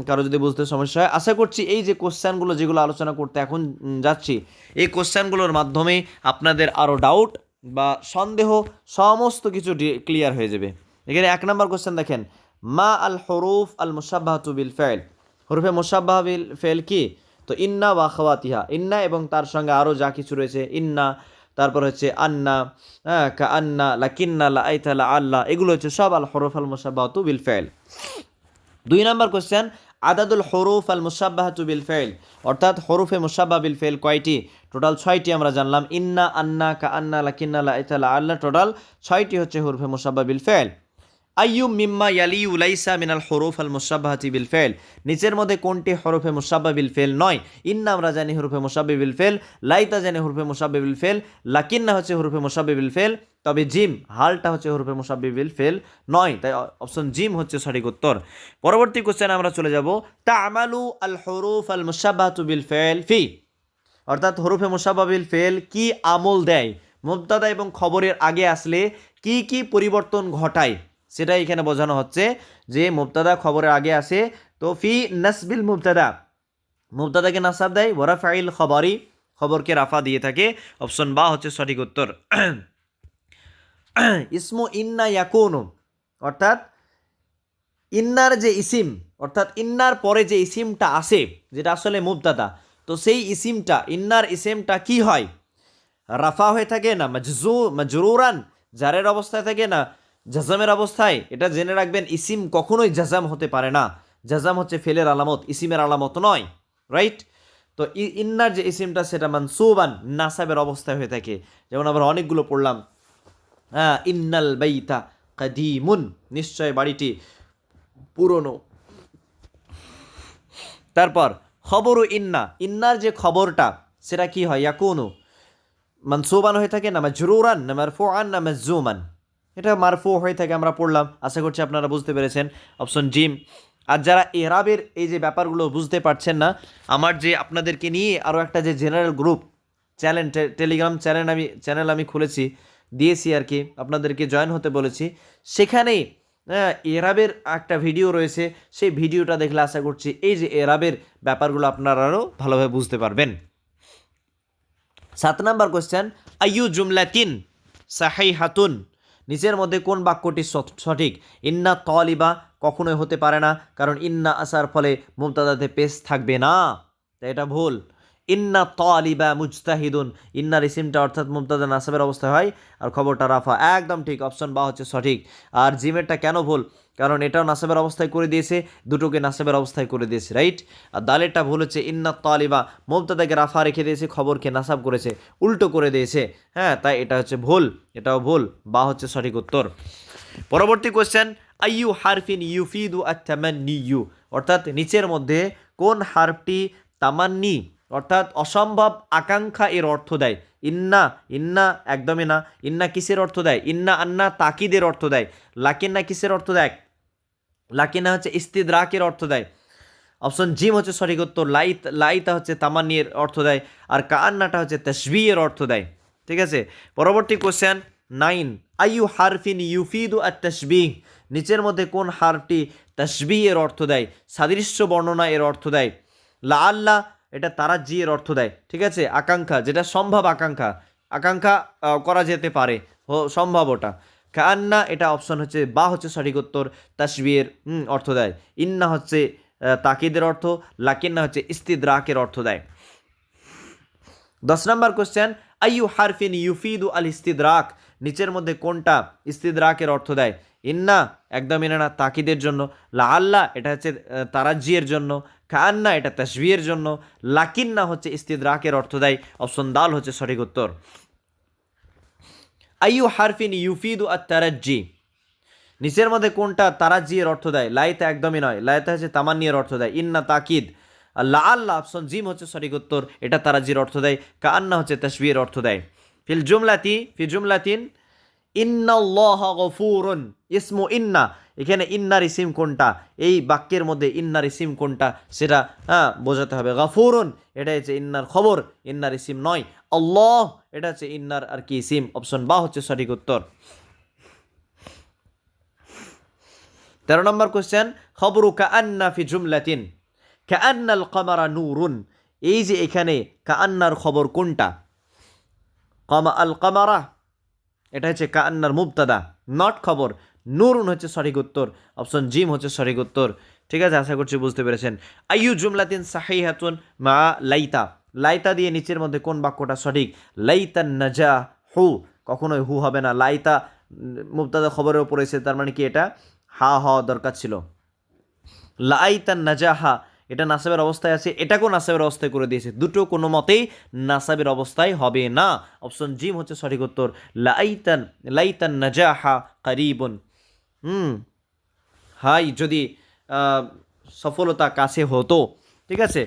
কারো যদি বুঝতে সমস্যা হয়, আশা করছি এই যে কোশ্চেনগুলো যেগুলো আলোচনা করতে এখন যাচ্ছি, এই কোশ্চেনগুলোর মাধ্যমে আপনাদের আরও ডাউট বা সন্দেহ সমস্ত কিছু ক্লিয়ার হয়ে যাবে। এখানে 1 নম্বর কোশ্চেন দেখেন, মা আল হরুফ আল মুসাব্বাহাতু বিল ফাইল, হরুফে মুসাব্বাহ বিল ফাইল কি? তো ইন্না ওয়া আখাওয়াতিহা, ইন্না এবং তার সঙ্গে আরও যা কিছু রয়েছে, ইন্না, তারপর হচ্ছে আন্না, কা আন্না, লাকিন্না, লা আইতা, লা আল্লাহ, এগুলো হচ্ছে সব আল হরুফ আল মুসাব্বাহাতু বিল ফাইল। 2 নম্বর কোশ্চেন, আদাদুল হরুফ আল মুসাব্বাহাতু বিল ফাইল, অর্থাৎ হরুফে মুসাব্বাহ বিল ফাইল কয়টি? টোটাল 6টি আমরা জানলাম, ইন্না, আন্না, কা আন্না, লাকিন্না, লা আইতা, লা আল্লাহ, টোটাল 6টি হচ্ছে হরুফে মুসাব্বাহ বিল ফাইল। আইয়ু মিম্মা ইয়ালিউ লাইসা মিনাল হরুফ আল মুসাব্বাহাতি বিল ফাইল, নিচের মধ্যে কোনটি হরফে মুসাব্বাহ বিল ফাইল নয়? ইন্না আমরা জানি হরফে মুসাব্বাহ বিল ফাইল, লাইতা জানি হরফে মুসাব্বাহ বিল ফাইল, লাকিন্না হচ্ছে হরফে মুসাব্বাহ বিল ফাইল, তবে জিম হালটা হচ্ছে হরফে মুসাব্বাহ বিল ফাইল নয়, তাই অপশন জিম হচ্ছে সঠিক উত্তর। পরবর্তী কোশ্চেনে আমরা চলে যাব, তা'মালু আল হরুফ আল মুসাব্বাহাতু বিল ফাইল ফি, অর্থাৎ হরফে মুসাব্বাহ বিল ফাইল কি আমল দেয়, মুবতাদা এবং খবরের আগে আসলে কি কি পরিবর্তন ঘটায় সেটাই এখানে বোঝানো হচ্ছে। যে মুবতাদা খবরের আগে আসে তো ফি নাসবিল মুবতাদা, মুবতাদাকে নাসাব দেয়, ওয়া রাফাইল খবরি, খবরকে রাফা দিয়ে থাকে, অপশন বা হচ্ছে সঠিক উত্তর। ইসমু ইন্না ইয়াকুনু, অর্থাৎ ইন্নার যে ইসিম, অর্থাৎ ইন্নার পরে যে ইসিমটা আসে যেটা আসলে মুবতাদা, তো সেই ইসিমটা ইন্নার ইসিমটা কি হয়? রাফা হয়ে থাকে না মাজরুরান জারের অবস্থায় থাকে না জাজামের অবস্থায়? এটা জেনে রাখবেন, ইসিম কখনোই জাজাম হতে পারে না, জাজাম হচ্ছে ফেলের আলামত, ইসিমের আলামত নয়, রাইট? তো ইন্নার যে ইসিমটা সেটা মানসুবান নাসাবের অবস্থায় হয়ে থাকে, যেমন আমরা অনেকগুলো পড়লাম, ইন্নাল বাইতা কাদিমুন, নিশ্চয় বাড়িটি পুরনো। তারপর খবরু ইন্না, ইন্নার যে খবরটা সেটা কি হয়? ইয়াকুনু মানসুবান হয়ে থাকে না মাজরুরান না মারফুআন না মাজজুমান? এটা মারফু হয়ে থাকে, আমরা পড়লাম, আশা করছি আপনারা বুঝতে পেরেছেন, অপশন জিম। আর যারা এরাবের এই যে ব্যাপারগুলো বুঝতে পারছেন না, আমার যে আপনাদেরকে নিয়ে আরও একটা যে general group channel, Telegram channel আমি খুলেছি, দিয়েছি আর কি, আপনাদেরকে জয়েন হতে বলেছি, সেখানে এরাবের একটা ভিডিও রয়েছে, সেই ভিডিওটা দেখলে আশা করছি এই যে এরাবের ব্যাপারগুলো আপনারা আরও ভালোভাবে বুঝতে পারবেন। 7 নম্বর কোশ্চেন, আইয়ু জুমলাতিন সাহিহাতুন, নিচের মধ্যে কোন বাক্যটি সঠিক? ইন্না তালিবা কখনোই হতে পারে না, কারণ ইন্না আসার ফলে মুবতাদাতে পেশ থাকবে না, তাই এটা ভুল। ইন্না তালিবা মুজতাহিদুন, ইন্নার ইসিমটা অর্থাৎ মুবতাদা নাসাবের অবস্থায় হয় আর খবরটা রাফা, একদম ঠিক, অপশন বা হচ্ছে সঠিক। আর জিমেরটা কেন ভুল? কারণ এটাও নাসাবের অবস্থায় করে দিয়েছে, দুটোকে নাসাবের অবস্থায় করে দিয়েছে, রাইট? আর দালেরটা ভুল হচ্ছে, ইন্না তালিবা মুবতাদাকে রাফা রেখে দিয়েছে, খবরকে নাসাব করেছে, উল্টো করে দিয়েছে, হ্যাঁ, তাই এটা হচ্ছে ভুল, এটাও ভুল, বা হচ্ছে সঠিক উত্তর। পরবর্তী কোশ্চেন, আইয়ু হারফিন ইউফিদু আত-তামান্নিয়ু, অর্থাৎ নিচের মধ্যে কোন হারফটি তামান্নি অর্থাৎ অসম্ভব আকাঙ্ক্ষা এর অর্থ দেয়? ইন্না, ইন্না একদমই না। ইন্না কিসের অর্থ দেয়? ইন্না আন্না তাকিদের অর্থ দেয়। লাকিন্না কিসের অর্থ দেয়? লাকিন্না হচ্ছে ইস্তিদরাকের অর্থ দেয়, অপশন জিম হচ্ছে সঠিক উত্তর। লাইতা হচ্ছে তামান্নির অর্থ দেয়, আর কান্নাটা হচ্ছে তাশবিহের অর্থ দেয়, ঠিক আছে। পরবর্তী কোশ্চেন 9, আইয়ু হারফিন ইউফিদু আত-তাশবিহ, নিচের মধ্যে কোন হারফটি তাশবিহের অর্থ দেয়, সাদৃশ্য বর্ণনা এর অর্থ দেয়? লাআল্লাহ এটা তারাজ্জি এর অর্থ দেয়, ঠিক আছে, আকাঙ্ক্ষা, যেটা সম্ভব আকাঙ্ক্ষা, আকাঙ্ক্ষা করা যেতে পারে, সম্ভব ওটা। কান্না এটা অপশন হচ্ছে বা হচ্ছে সঠিক উত্তর, তাশবিহের অর্থ দেয়। ইন্না হচ্ছে তাকিদের অর্থ, লাকিন্না হচ্ছে ইস্তিদরাকের অর্থ দেয়। 10 নম্বর কোশ্চেন, আইয়ু হারফিন ইউফিদু আল ইস্তিদরাক, নিচের মধ্যে কোনটা ইস্তিদরাকের অর্থ দেয়? ইন্না একদমই না, তাকিদের জন্য। লাআল্লাহ এটা হচ্ছে তারাজ্জিয়ের জন্য। কান্না এটা তাশবিহের জন্য। লাকিন্না হচ্ছে ইস্তিদরাকের অর্থ দেয়, অপশন দাল হচ্ছে সঠিক উত্তর। আইয়ু হারফিন ইউফিদু আত-তারাজ্জি, নিচের মধ্যে কোনটা তারাজ্জি এর অর্থ দেয়? লাইতা একদমই নয়, লাইতা হচ্ছে তামান্নি এর অর্থ দেয়। ইন্না তাকিদ, লাআল্লাহ অপশন জিম হচ্ছে সঠিক উত্তর, এটা তারাজ্জির অর্থ দেয়। কাআন্না হচ্ছে তাশবিহের অর্থ দেয়। ফি জুমলাতিন ইন্নাল্লাহা গফুরুন, ইসমু ইন্না, এখানে ইন্নার ইসিম কোনটা, এই বাক্যের মধ্যে ইন্নার ইসিম কোনটা সেটা বোঝাতে হবে। গফুরুন এটা হচ্ছে ইন্নার খবর, ইন্নার ইসিম নয়। আল্লাহ এটা হচ্ছে ইন্নার আর কি ইসিম, অপশন বা হচ্ছে সঠিক উত্তর। 13 নম্বর কোশ্চেন, খবরু কাআন্না ফি জুমলাতিন কাআন্নাল কমারা নূরুন, এই যে এখানে কাআন্নার খবর কোনটা? আল কমারা এটা হচ্ছে কাআন্নার মুবতাদা, নট খবর। নূরুন হচ্ছে সঠিক উত্তর, অপশন জিম হচ্ছে সঠিক উত্তর। ঠিক আছে, আশা করছি বুঝতে পেরেছেন। আইয়ু জুমলাতিন সাহিহাতুন মা লাইতা, লাইতা দিয়ে নিচের মধ্যে কোন বাক্যটা সঠিক? লাইতান নাজা হু, কখনোই হু হবে না। লাইতা মুবতাদা খবরের উপর এসে, তার মানে কি এটা হা হওয়া দরকার ছিল। লাইতান নাজাহা এটা নাসাবের অবস্থায় আছে, এটাকেও নাসাবের অবস্থায় করে দিয়েছে, দুটো কোনো মতেই নাসাবের অবস্থায় হবে না। অপশন জিম হচ্ছে সঠিক উত্তর। লাইতান লাইতান নাজাহা কারিবুন, হাই যদি সফলতা কাছে হতো, ঠিক আছে,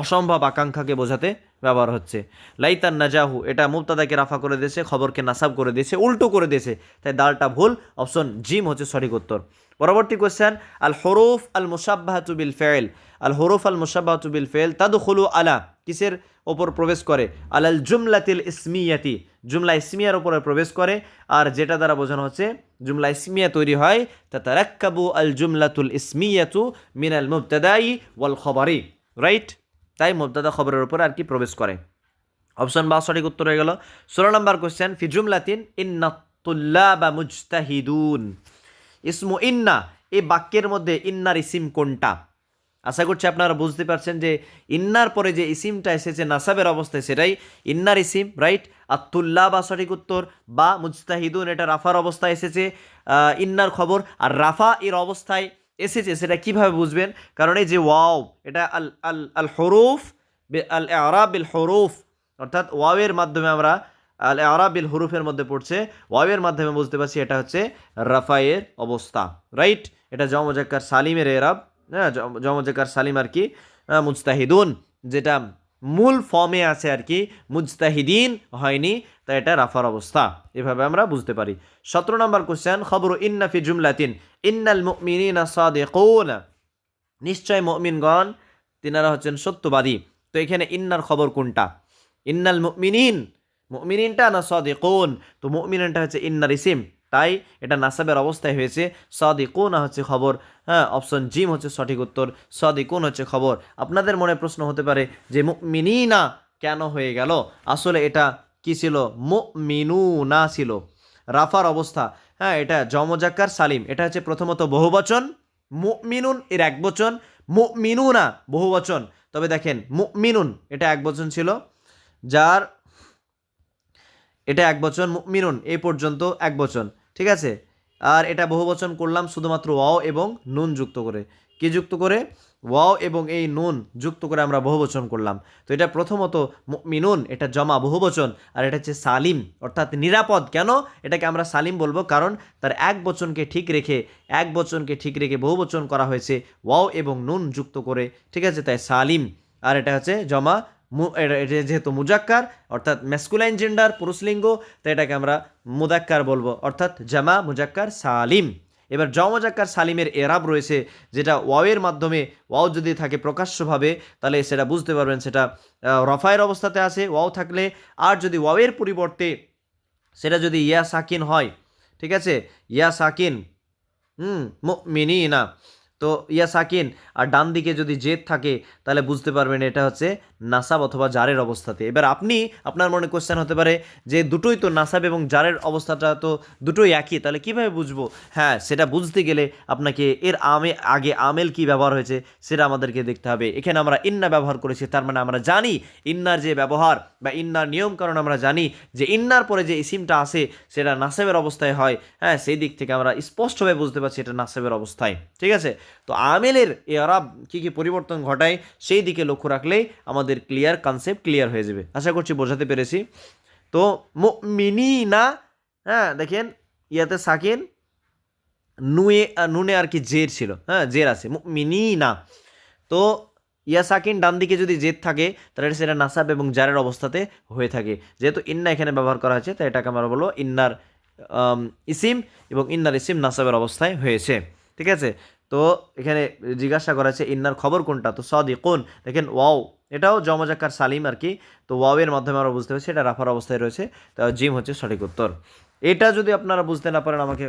অসম্ভব আকাঙ্ক্ষাকে বোঝাতে ব্যবহার হচ্ছে। লাইতান নাজাহু এটা মুবতাদাকে রাফা করে দিয়েছে, খবরকে নাসাব করে দিয়েছে, উল্টো করে দিয়েছে, তাই দালটা ভুল, অপশন জিম হচ্ছে সঠিক উত্তর। পরবর্তী কোয়েশ্চেন, আল হরুফ আল মুসাব্বাহাতু বিল ফাইল, আল হরুফ আল মুসাব্বাহাতু বিল ফাইল তাদখুলু আলা, কিসের ওপর প্রবেশ করে? আলাল জুমলাতিল ইসমিয়াতি, জুমলা ইসমিয়ার উপরে প্রবেশ করে। আর যেটা দ্বারা বোঝানো হচ্ছে জুমলা ইসমিয়া তৈরি হয়, তাতারাক্কাবু আল জুমলাতুল ইসমিয়াতু মিনাল মুবতাদাই ওয়াল খবরি, রাইট, তাই মুবতাদা খবরের উপর আর কি প্রবেশ করে। অপশন বা সঠিক উত্তর হয়ে গেল। 16 নম্বর কোশ্চেন, ফি জুমলাতিন ইন্না তুল্লাবা মুজতাহিদুন, ইসমু ইন্না এই বাক্যের মধ্যে ইন্নার ইসিম কোনটা? আশা করছি আপনারা বুঝতে পারছেন যে ইন্নার পরে যে ইসিমটা এসেছে নাসাবের অবস্থায় সেটাই ইন্নার ইসিম, রাইট। আত্তুল্লাহ বা সঠিক উত্তর, বা মুজতাহিদুন এটা রাফার অবস্থায় এসেছে, ইন্নার খবর। আর রাফা এর অবস্থায় এসেছে সেটা কিভাবে বুঝবেন? কারণ এই যে ওয়াও এটা আল আল আল হরুফ আল আরাব বিল হরুফ, অর্থাৎ ওয়াওয়ের মাধ্যমে আমরা আল আরাব বিল হরুফের মধ্যে পড়ছে, ওয়াওয়ের মাধ্যমে বুঝতে পারছি এটা হচ্ছে রাফায়ের অবস্থা, রাইট। এটা জমজাক্কার সালিমের এরাব, জমজাকার সালিম আর কি মুজতাহিদুন, যেটা মূল ফর্মে আছে আর কি, মুজতাহিদিন হয়নি, তাই এটা রাফার অবস্থা, এভাবে আমরা বুঝতে পারি। 17 নম্বর কোশ্চেন, খবরু ইন্না ফি জুমলাতিন ইন্নাল মুমিনিনা সাদিকুন, নিশ্চয় মুমিনগণ তিনারা হচ্ছেন সত্যবাদী। তো এখানে ইন্নার খবর কোনটা? ইন্নাল মুমিনিন, মুমিনিনটা না সাদিকুন? তো মুমিনিনটা হচ্ছে ইন্নার ইসিম, তাই এটা নাসাবের অবস্থায় হয়েছে। সাদিকুন হচ্ছে খবর, অপশন জিম হচ্ছে সঠিক উত্তর, সাদিকুন হচ্ছে খবর। আপনাদের মনে প্রশ্ন হতে পারে যে মুমিনিনা কেন হয়ে গেল? আসলে এটা কি ছিল? মুমিনুনা ছিল, রাফার অবস্থা। এটা জমজাক্কার সালিম, এটা হচ্ছে প্রথমত বহুবচন, মুমিনুন এর এক বচন, মুমিনুনা বহুবচন। তবে দেখেন মুমিনুন এটা এক বচন ছিল, যার এটা এক বচন, মুমিনুন এই পর্যন্ত এক বচন, ঠিক আছে। আর এটা বহুবচন করলাম শুধুমাত্র ওয়াও এবং নুন যুক্ত করে। কি যুক্ত করে? ওয়াও এবং এই নুন যুক্ত করে আমরা বহুবচন করলাম। তো এটা প্রথমত মুমিনুন এটা জমা বহুবচন, আর এটা হচ্ছে সালিম অর্থাৎ নিরাপদ। কেন এটাকে আমরা সালিম বলবো? কারণ তার এক বচনকে ঠিক রেখে বহুবচন করা হয়েছে ওয়াও এবং নুন যুক্ত করে, ঠিক আছে, তাই সালিম। আর এটা হচ্ছে জমা, এটা যেহেতু মুজাক্কার অর্থাৎ ম্যাসকুলাইন জেন্ডার পুরুষলিঙ্গ, তাই এটাকে আমরা মুদাক্কার বলবো, অর্থাৎ জামা মুজাক্কার সালিম। এবার জমজাক্কার সালিমের এরাব রয়েছে, যেটা ওয়াওয়ের মাধ্যমে, ওয়াও যদি থাকে প্রকাশ্যভাবে তাহলে সেটা বুঝতে পারবেন সেটা রফায়ের অবস্থাতে আছে ওয়াও থাকলে। আর যদি ওয়াওয়ের পরিবর্তে সেটা যদি ইয়া সাকিন হয়, ঠিক আছে, ইয়া সাকিন মুমিনিনা, তো ইয়া সাকিন, আর ডান দিকে যদি জেদ থাকে তাহলে বুঝতে পারবেন এটা হচ্ছে নাসাব অথবা জারের অবস্থাতে। এবার আপনার মনে কোশ্চেন হতে পারে যে দুটোই তো নাসাব এবং জারের অবস্থাটা তো দুটোই একই, তাহলে কিভাবে বুঝবো? হ্যাঁ, সেটা বুঝতে গেলে আপনাকে এর আগে আমেল কি ব্যবহার হয়েছে সেটা আমাদেরকে দেখতে হবে। এখানে আমরা ইন্না ব্যবহার করেছি, তার মানে আমরা জানি ইন্নার যে ব্যবহার বা ইন্নার নিয়ম, কারণ আমরা জানি যে ইন্নার পরে যে ইসিমটা আসে সেটা নাসাবের অবস্থায় হয়। হ্যাঁ, সেই দিক থেকে আমরা স্পষ্টভাবে বুঝতে পারছি এটা নাসাবের অবস্থায়, ঠিক আছে। তো আমেলের এরাব কি কি পরিবর্তন ঘটায় সেই দিকে লক্ষ্য রাখলেই আমাদের কনসেপ্ট ক্লিয়ার হয়ে যাবে। আশা করছি বোঝাতে পেরেছি। তো মুমিনিনা হ্যাঁ দেখেন ইয়াতে সাকিন নুয়ে নুনে আর কি জের ছিল, হ্যাঁ জের আছে মিনি না। তো ইয়া সাকিন ডান দিকে যদি জেদ থাকে তাহলে সেটা নাসাব এবং জারের অবস্থাতে হয়ে থাকে। যেহেতু ইন্না এখানে ব্যবহার করা হয়েছে তাই এটাকে আমরা বলবো ইন্নার ইসিম, এবং ইন্নার ইসিম নাসাবের অবস্থায় হয়েছে। ঠিক আছে, তো এখানে জিজ্ঞাসা করা হয়েছে ইন্নার খবর কোনটা, তো সাদিকুন। দেখেন ওয়াও এটাও জমজাকার সালিম আর কি, তো ওয়াওয়ের মাধ্যমে আমরা বুঝতে পারছি এটা রাফার অবস্থায় রয়েছে, তো জিম হচ্ছে সঠিক উত্তর। এটা যদি আপনারা বুঝতে না পারেন আমাকে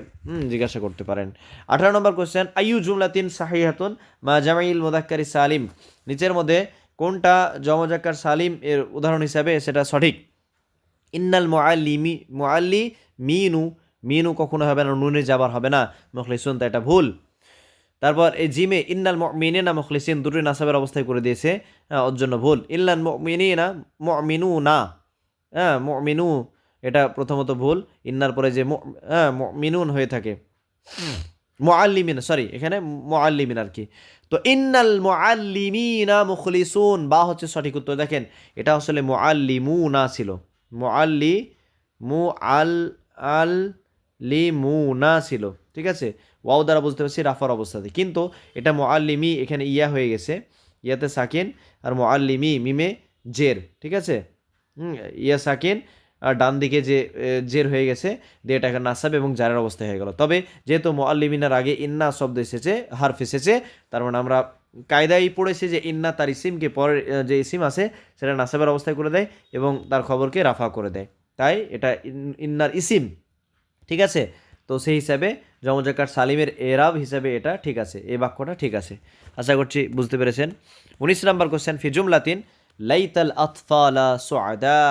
জিজ্ঞাসা করতে পারেন। 18 নম্বর কোশ্চেন, আইয়ু জুমলাতিন সাহিহাতুন মা জামাইল মুযাক্কারি সালিম, নিচের মধ্যে কোনটা জমজাকার সালিম এর উদাহরণ হিসাবে সেটা সঠিক। ইন্নাল মুআল্লি মিনু, মিনু কখনো হবে না, নুনে যাবার হবে না, মুখলিসুন তা এটা ভুল। তারপর এই জিমে ইন্নাল মুমিনিনা মুখলিসিন দুটোই নাসাবের অবস্থায় করে দিয়েছে, ওর জন্য ভুল। ইল্লাল মুমিনিনা মুমিনু না, হ্যাঁ মুমিনু এটা প্রথমত ভুল, ইন্নার পরে যে মুমিনুন হয়ে থাকে, মুআল্লিমিন সরি এখানে মুআল্লিমিন আর কি। তো ইন্নাল মুআল্লিমিনা মুখলিসুন বা হচ্ছে সঠিক উত্তর। দেখেন এটা আসলে মুআল্লিমুনা ছিল, মুআল্লি মুআল আল লিমুনা ছিল। ঠিক আছে, ওয়াও দ্বারা বুঝতে পারছি রাফার অবস্থাতে, কিন্তু এটা মুআল্লিমি এখানে ইয়া হয়ে গেছে, ইয়াতে সাকিন আর মুআল্লিমি মিমে জের। ঠিক আছে, ইয়া সাকিন আর ডান দিকে যে জের হয়ে গেছে দিয়ে এটা নাসাব এবং জারের অবস্থায় হয়ে গেল। তবে যেহেতু মুআল্লিমিনার আগে ইন্না শব্দ এসেছে, হারফ এসেছে, তার মানে আমরা কায়দায় পড়েছি যে ইন্না তার ইসিমকে পরের যে ইসিম আছে সেটা নাসাবের অবস্থায় করে দেয় এবং তার খবরকে রাফা করে দেয়, তাই এটা ইন্নার ইসিম। ঠিক আছে, তো সেই হিসাবে জমজাকার সালিমের এরাব হিসাবে এটা ঠিক আছে, এই বাক্যটা ঠিক আছে। আশা করছি বুঝতে পেরেছেন। 19 নম্বর কোশ্চেন, ফি জুমলাতিন লাইতাল আতফালা সুআদা,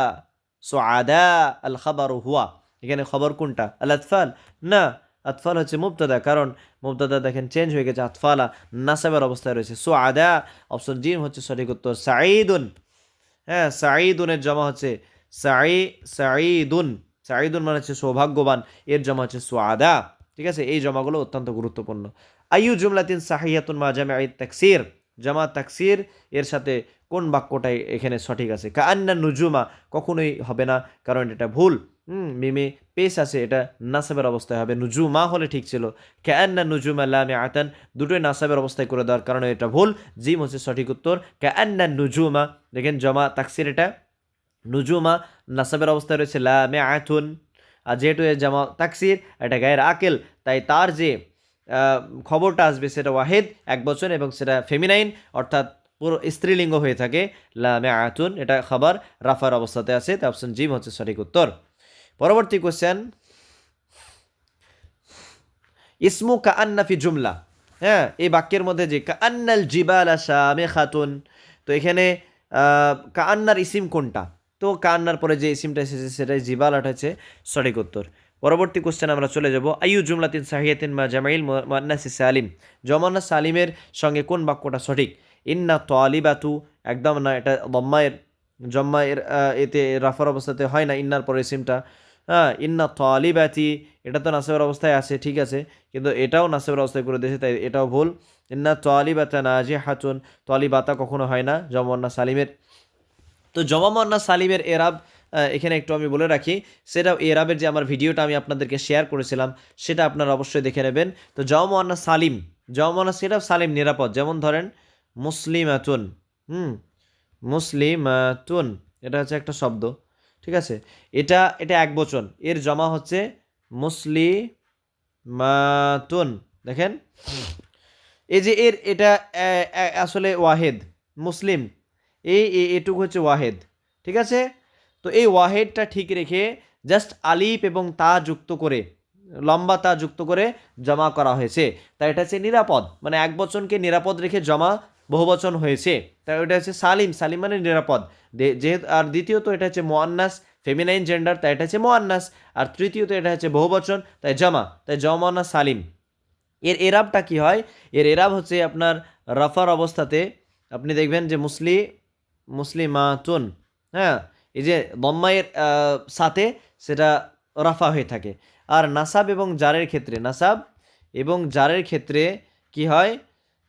সুআদা আল খাবারু হুয়া, এখানে খবর কোনটা, আল আতফাল না, আতফাল হচ্ছে মুবতাদা, কারণ মুবতাদা দেখেন চেঞ্জ হয়ে গেছে, আতফালা নাসাবের অবস্থায় রয়েছে। সুআদা অপশন জি হচ্ছে সঠিক উত্তর। সাঈদুন, হ্যাঁ সাঈদুনের জমা হচ্ছে সাঈদুন, সাঈদুন মানে হচ্ছে সৌভাগ্যবান, এর জমা হচ্ছে সুআদা। ঠিক আছে, এই জমাগুলো অত্যন্ত গুরুত্বপূর্ণ। আইয়ু জুমলাতিন সাহিয়াতুন মা জামা'i তাকসির, জামা তাকসির এর সাথে কোন বাক্যটাই এখানে সঠিক আছে। কাআন্না নুজুমা কখনোই হবে না, কারণ এটা ভুল। মিমে পেশ আছে, এটা নাসাবের অবস্থায় হবে, নুজুমা হলে ঠিক ছিল। কাআন্না নুজুমা লামিআতান দুটোই নাসাবের অবস্থায় করে দেওয়ার কারণে এটা ভুল, জিম হচ্ছে সঠিক উত্তর। কাআন্না নুজুমা, দেখেন জমা তাকসির এটা, নুজুমা নাসাবের অবস্থায় রয়েছে লামিআতুন, আর যেহেতু এর জামা তাকসির এটা গায়ের আকেল, তাই তার যে খবরটা আসবে সেটা ওয়াহেদ এক বচন এবং সেটা ফেমিনাইন অর্থাৎ পুরো স্ত্রীলিঙ্গ হয়ে থাকে, লামিআতুন এটা খাবার রাফার অবস্থাতে আছে, তাই অপশন জিম হচ্ছে সঠিক উত্তর। পরবর্তী কোশ্চেন, ইসমু কাআন্না ফি জুমলা, হ্যাঁ এই বাক্যের মধ্যে যে কাআন্নাল জিবালা শামিখাতুন, তো এখানে কাআন্নার ইসিম কোনটা, তো কাআন্নার পরে যে ইসিমটা এসেছে সেটাই জিবালাটা হচ্ছে সঠিক উত্তর। পরবর্তী কোশ্চেন আমরা চলে যাব, আইয়ু জুমলাতিন সাহিয়াতিন মা জামাইল মুআন্নাসি সালিম, জমান্নাস সালিমের সঙ্গে কোন বাক্যটা সঠিক। ইন্না তালিবাতু একদম না, এটা জম্মায়ের এতে রাফার অবস্থাতে হয় না, ইন্নার পরে ইসিমটা, হ্যাঁ ইন্না তালিবাতি এটা তো নাসেবের অবস্থায় আছে, ঠিক আছে, কিন্তু এটাও নাসেবের অবস্থায় করে দিয়েছে, তাই এটাও ভুল। ইন্না তালিবাতা নাজিহাতুন, তালিবাতা কখনো হয় না জমান্না সালিমের। তো জমান্না সালিমের এরাব এখানে একটু আমি বলে রাখি, সেটা এরাবের যে আমার ভিডিওটা আমি আপনাদেরকে শেয়ার করেছিলাম সেটা আপনারা অবশ্যই দেখে নেবেন। তো জমান্না সালিম, জমান্না সেটা সালিম নিরাপদ, যেমন ধরেন মুসলিমাতুন, মুসলিমাতুন এটা হচ্ছে একটা শব্দ, ঠিক আছে, এটা এটা এক বচন, এর জমা হচ্ছে মুসলিমাতুন। দেখেন এই যে এর এটা আসলে ওয়াহেদ, মুসলিম এই এটুকু হচ্ছে ওয়াহেদ, ঠিক আছে। তো এই ওয়াহেদটা ঠিক রেখে জাস্ট আলিফ এবং তা যুক্ত করে, লম্বা তা যুক্ত করে জমা করা হয়েছে, তাই এটা হচ্ছে নিরাপদ, মানে এক বচনকে নিরাপদ রেখে জমা বহুবচন হয়েছে, তাই ওটা হচ্ছে সালিম, সালিম মানে নিরাপদ। যেহেতু আর দ্বিতীয়ত এটা হচ্ছে মুআন্নাস ফেমিনাইন জেন্ডার, তাই এটা হচ্ছে মুআন্নাস, আর তৃতীয়ত এটা হচ্ছে বহুবচন তাই জমা, তাই জমানা সালিম। এর এরাবটা কি হয়, এর এরাব হচ্ছে আপনার রাফার অবস্থাতে আপনি দেখবেন যে মুসলিমাতুন, হ্যাঁ এই যে দম্মায়ের সাথে সেটা রাফা হয়ে থাকে। আর নাসাব এবং জারের ক্ষেত্রে, নাসাব এবং জারের ক্ষেত্রে কি হয়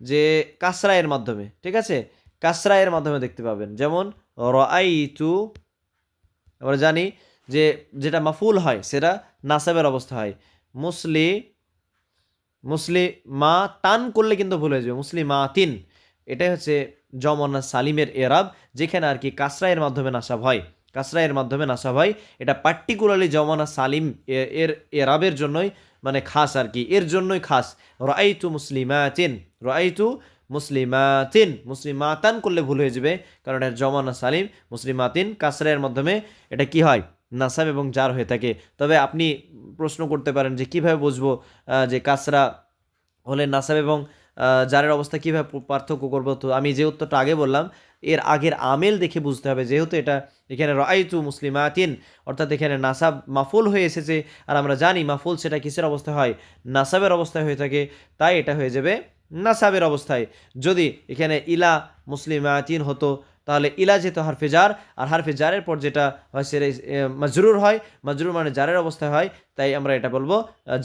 যে কাসরায়ের মাধ্যমে, ঠিক আছে, কাসরায়ের মাধ্যমে দেখতে পাবেন, যেমন রাআইতু, আমরা জানি যে যেটা মাফুল হয় সেটা নাসাবের অবস্থা হয়। মুসলিমা তান করলে কিন্তু ভুল হয়ে যাবে, মুসলিমাতিন। এটাই হচ্ছে জমনা সালিমের এরাব, যেখানে আর কি কাসরায়ের মাধ্যমে নাসাব হয়, কাসরায়ের মাধ্যমে নাসাব হয়। এটা পার্টিকুলারলি জমনা সালিম এর এরাবের জন্যই মানে খাস আর কি, এর জন্যই খাস। রাআইতু মুসলিমাতিন, রাআইতু মুসলিমাতিন, মুসলিমাতান করলে ভুল হয়ে যাবে, কারণ এর জমানা সালিম। মুসলিমাতিন কাসরায়ের মাধ্যমে এটা কি হয়, নাসাব এবং জার হয়ে থাকে। তবে আপনি প্রশ্ন করতে পারেন যে কিভাবে বুঝবো যে কাসরা হলে নাসাব এবং জারের অবস্থা কীভাবে পার্থক্য করবো? তো আমি যে উত্তরটা আগে বললাম, এর আগের আমেল দেখে বুঝতে হবে। যেহেতু এটা এখানে রাআইতু মুসলিমাতিন, অর্থাৎ এখানে নাসাব মাফুল হয়ে এসেছে, আর আমরা জানি মাফুল সেটা কিসের অবস্থায় হয়, নাসাবের অবস্থায় হয়ে থাকে, তাই এটা হয়ে যাবে নাসাবের অবস্থায়। যদি এখানে ইলা মুসলিমাতিন হতো তাহলে ইলা যেত হারফে জার, আর হারফে জারের পর যেটা হয় সেটা মাজরুর হয়, মাজরুর মানে জারের অবস্থায় হয়, তাই আমরা এটা বলবো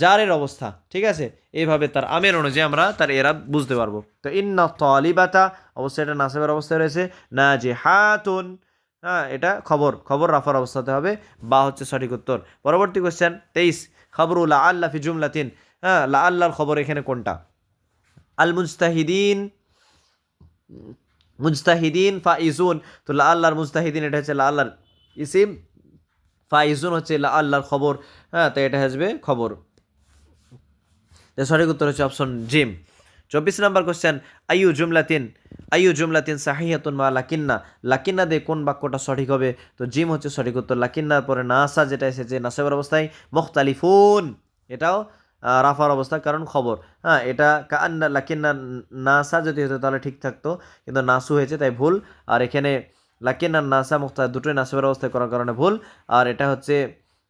জারের অবস্থা। ঠিক আছে, এইভাবে তার আমের অনুযায়ী আমরা তার এরাব বুঝতে পারবো। তো ইন্না তালিবাতা অবশ্যই এটা নাসাবের অবস্থায় রয়েছে। নাজিহাতুন, হ্যাঁ এটা খবর, খবর রাফার অবস্থাতে হবে, বা হচ্ছে সঠিক উত্তর। পরবর্তী কোশ্চেন 23, খবরু লা আল্লাহ ফি জুমলাতিন। হ্যাঁ, লা আল্লাহর খবর এখানে কোনটা? আল মুজতাহিদিন, মুজতাহিদিন ফাইজুন। তো লা আল্লাহর মুজতাহিদিন এটা হচ্ছে লা আল্লাহর ইসিম, ফাইজুন হচ্ছে লা আল্লাহর খবর। হ্যাঁ, তো এটা আসবে খবর। সঠিক উত্তর হচ্ছে অপশন জিম। 24 নম্বর কোশ্চেন, আইয়ু জুমলাতিন সাহিহাতুন মা লাকিন্না। লাকিন্না দিয়ে কোন বাক্যটা সঠিক হবে? তো জিম হচ্ছে সঠিক উত্তর। লাকিন্নার পরে নাসা যেটা এসেছে নাসাবের অবস্থায়, মুখতালিফুন এটাও রাফার অবস্থা, কারণ খবর। হ্যাঁ, এটা কান্না লাকিন্না নাসা যদি হতো তাহলে ঠিক থাকতো, কিন্তু নাসু হয়েছে তাই ভুল। আর এখানে লাকিন্না নাসা মুখতা দুটোই নাসাবের অবস্থায় করার কারণে ভুল। আর এটা হচ্ছে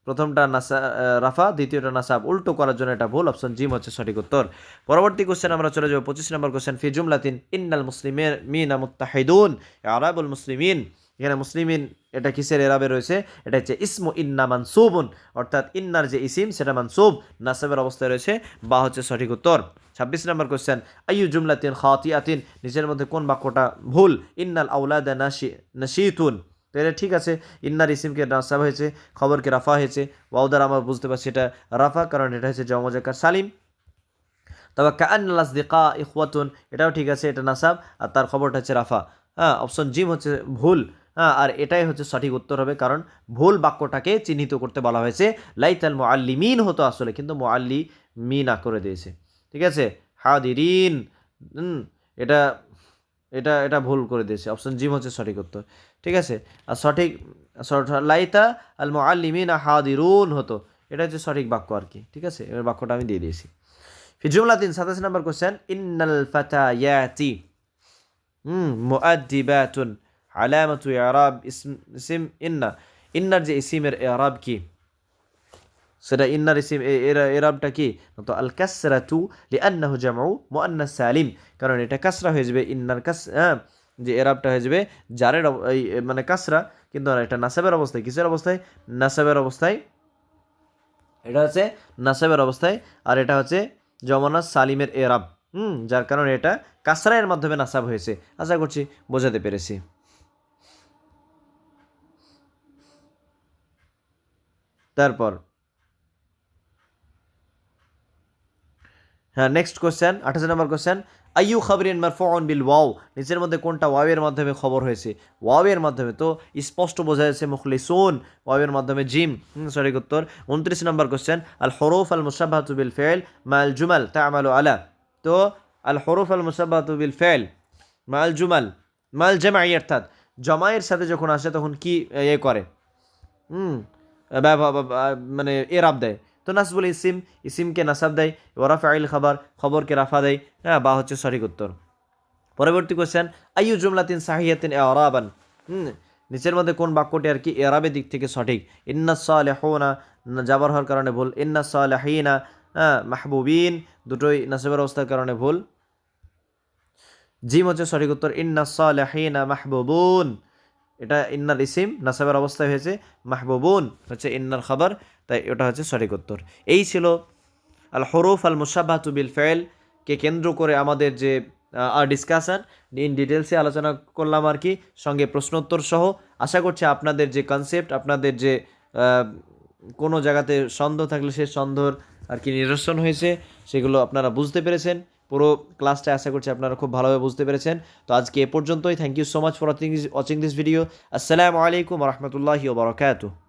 প্রথমটা নাসা রাফা, দ্বিতীয়টা নাসাব, উল্টো করার জন্য এটা ভুল। অপশন জিম হচ্ছে সঠিক উত্তর। পরবর্তী কোশ্চেন আমরা চলে যাবো 25 নম্বর কোশ্চেন, ফি জুমলাতিন ইন্নাল মুসলিমিনা মুত্তাহিদুন আরাবুল মুসলিমিন। এখানে মুসলিমিন এটা কিসের এরাবে রয়েছে? এটা হচ্ছে ইসমু ইন্না মানসুবুন, অর্থাৎ ইন্নার যে ইসিম সেটা মানসুব, নাসাবের অবস্থায় রয়েছে, বা হচ্ছে সঠিক উত্তর। 26 নম্বর কোশ্চেন, আইয়ু জুমলাতিন খাতিয়াতিন, নিচের মধ্যে কোন বাক্যটা ভুল? ইন্নাল আউলাদা নাশিতুন। তো এটা ঠিক আছে, ইন্নার ইসিমকে নাসাব হয়েছে, খবরকে রাফা হয়েছে। ওয়াও দ্বারা আমরা বুঝতে পারছি এটা রাফা, কারণ এটা হচ্ছে জমজাকার সালিম। তবে কাআন্নাল আসদিকা ইখওয়াতুন, এটাও ঠিক আছে, এটা নাসাব, আর তার খবরটা হচ্ছে রাফা। হ্যাঁ, অপশন জিম হচ্ছে ভুল। হ্যাঁ, আর এটাই হচ্ছে সঠিক উত্তর হবে, কারণ ভুল বাক্যটাকে চিহ্নিত করতে বলা হয়েছে। লাইতাল মুআল্লিমিন হতো আসলে, কিন্তু মুআল্লিমিনা করে দিয়েছে। ঠিক আছে, হাদিরিন, এটা এটা এটা ভুল করে দিয়েছে। অপশন জিম হচ্ছে সঠিক উত্তর। ঠিক আছে, আর সঠিক লাইতা আল মুআল্লিমিনা হাদিরুন হতো, এটা হচ্ছে সঠিক বাক্য আর কি। ঠিক আছে, এবার বাক্যটা আমি দিয়ে দিয়েছি। ফি জুমলাতিন 27 নম্বর কোশ্চেন, ইন্নাল ফাতায়াতি মুআদ্দিবাতুন আলামাতু ইরাব ইসম ইন্না। ইন্নার যে ইসিমের ইরাব কি? সেটা ইন্নার ইসিম এরাবটা কি? তো আল কাসরাতু লিআন্নাহু জামউ মুআন্নাস সালিম, কারণ এটা কাসরা হয়ে যাবে। ইন্নার যে এরাবটা হয়ে যাবে জারের মানে কাসরা, কিন্তু এটা নাসাবের অবস্থায়। কিসের অবস্থায়? নাসাবের অবস্থায়। এটা হচ্ছে নাসাবের অবস্থায়, আর এটা হচ্ছে জমানা সালিমের এরাব। যার কারণে এটা কাসরায়ের মাধ্যমে নাসাব হয়েছে। আশা করছি বোঝাতে পেরেছি। তারপর হ্যাঁ, নেক্সট কোশ্চেন 28 নম্বর কোশ্চেন, আইয়ু খবরিন মারফুউন বিল ওয়াও। নিচের মধ্যে কোনটা ওয়াওয়ের মাধ্যমে খবর হয়েছে? ওয়াওয়ের মাধ্যমে, তো স্পষ্ট বোঝা যাচ্ছে মুখলিসুন, ওয়াওয়ের মাধ্যমে জিম, সঠিক উত্তর। 29 নম্বর কোশ্চেন, আল হুরুফ আল মুশাব্বাহাতু বিল ফিল মাল জুমাল তা'মালু আলা। তো আল হুরুফ আল মুশাব্বাহাতু বিল ফিল মাল জুমাল মাল জামাই, অর্থাৎ জমায়ের সাথে যখন আসে তখন কি করে? হুম মানে এরাব দেয়। তো নাসবুল ইসিম, ইসিমকে নাসাব দেয়। ওয়ারাফাইল খাবার, খবরকে রাফা দেয়। হ্যাঁ, বা হচ্ছে সঠিক উত্তর। পরবর্তী কোশ্চেন, আইয়ু জুমলাতিন সাহিয়াতিন ইরাবান। নিচের মধ্যে কোন বাক্যটি আর কি এরাবের দিক থেকে সঠিক? ইন্নাস সালিহুনা, জাবার হওয়ার কারণে ভুল। ইন্নাস সালিহিনা মাহবুবিন, দুটোই নাসাবের অবস্থার কারণে ভুল। জিম হচ্ছে সঠিক উত্তর। ইন্নাস সালিহিনা মাহবুবুন, এটা ইন্নার ইসিম নাসাবের অবস্থায় হয়েছে, মাহবুবুন হচ্ছে ইন্নার খাবার, তাই ওটা হচ্ছে সঠিক উত্তর। এই ছিল আল হরুফ আল মুশাব্বাহাতু বিল ফাইল কে কেন্দ্র করে আমাদের যে ডিসকাশন, ইন ডিটেলসে আলোচনা করলাম আর কি, সঙ্গে প্রশ্নোত্তর সহ। আশা করছি আপনাদের যে কনসেপ্ট, আপনাদের যে কোনো জায়গাতে সন্দেহ থাকলে সে সন্দেহর আর কি নিরসন হয়েছে, সেগুলো আপনারা বুঝতে পেরেছেন। পুরো ক্লাসটা আশা করছি আপনারা খুব ভালোভাবে বুঝতে পেরেছেন। তো আজকে এ পর্যন্তই। Thank you so much for watching this video. আসসালামু আলাইকুম রহমতুল্লাহি ওয়া বারাকাতুহু।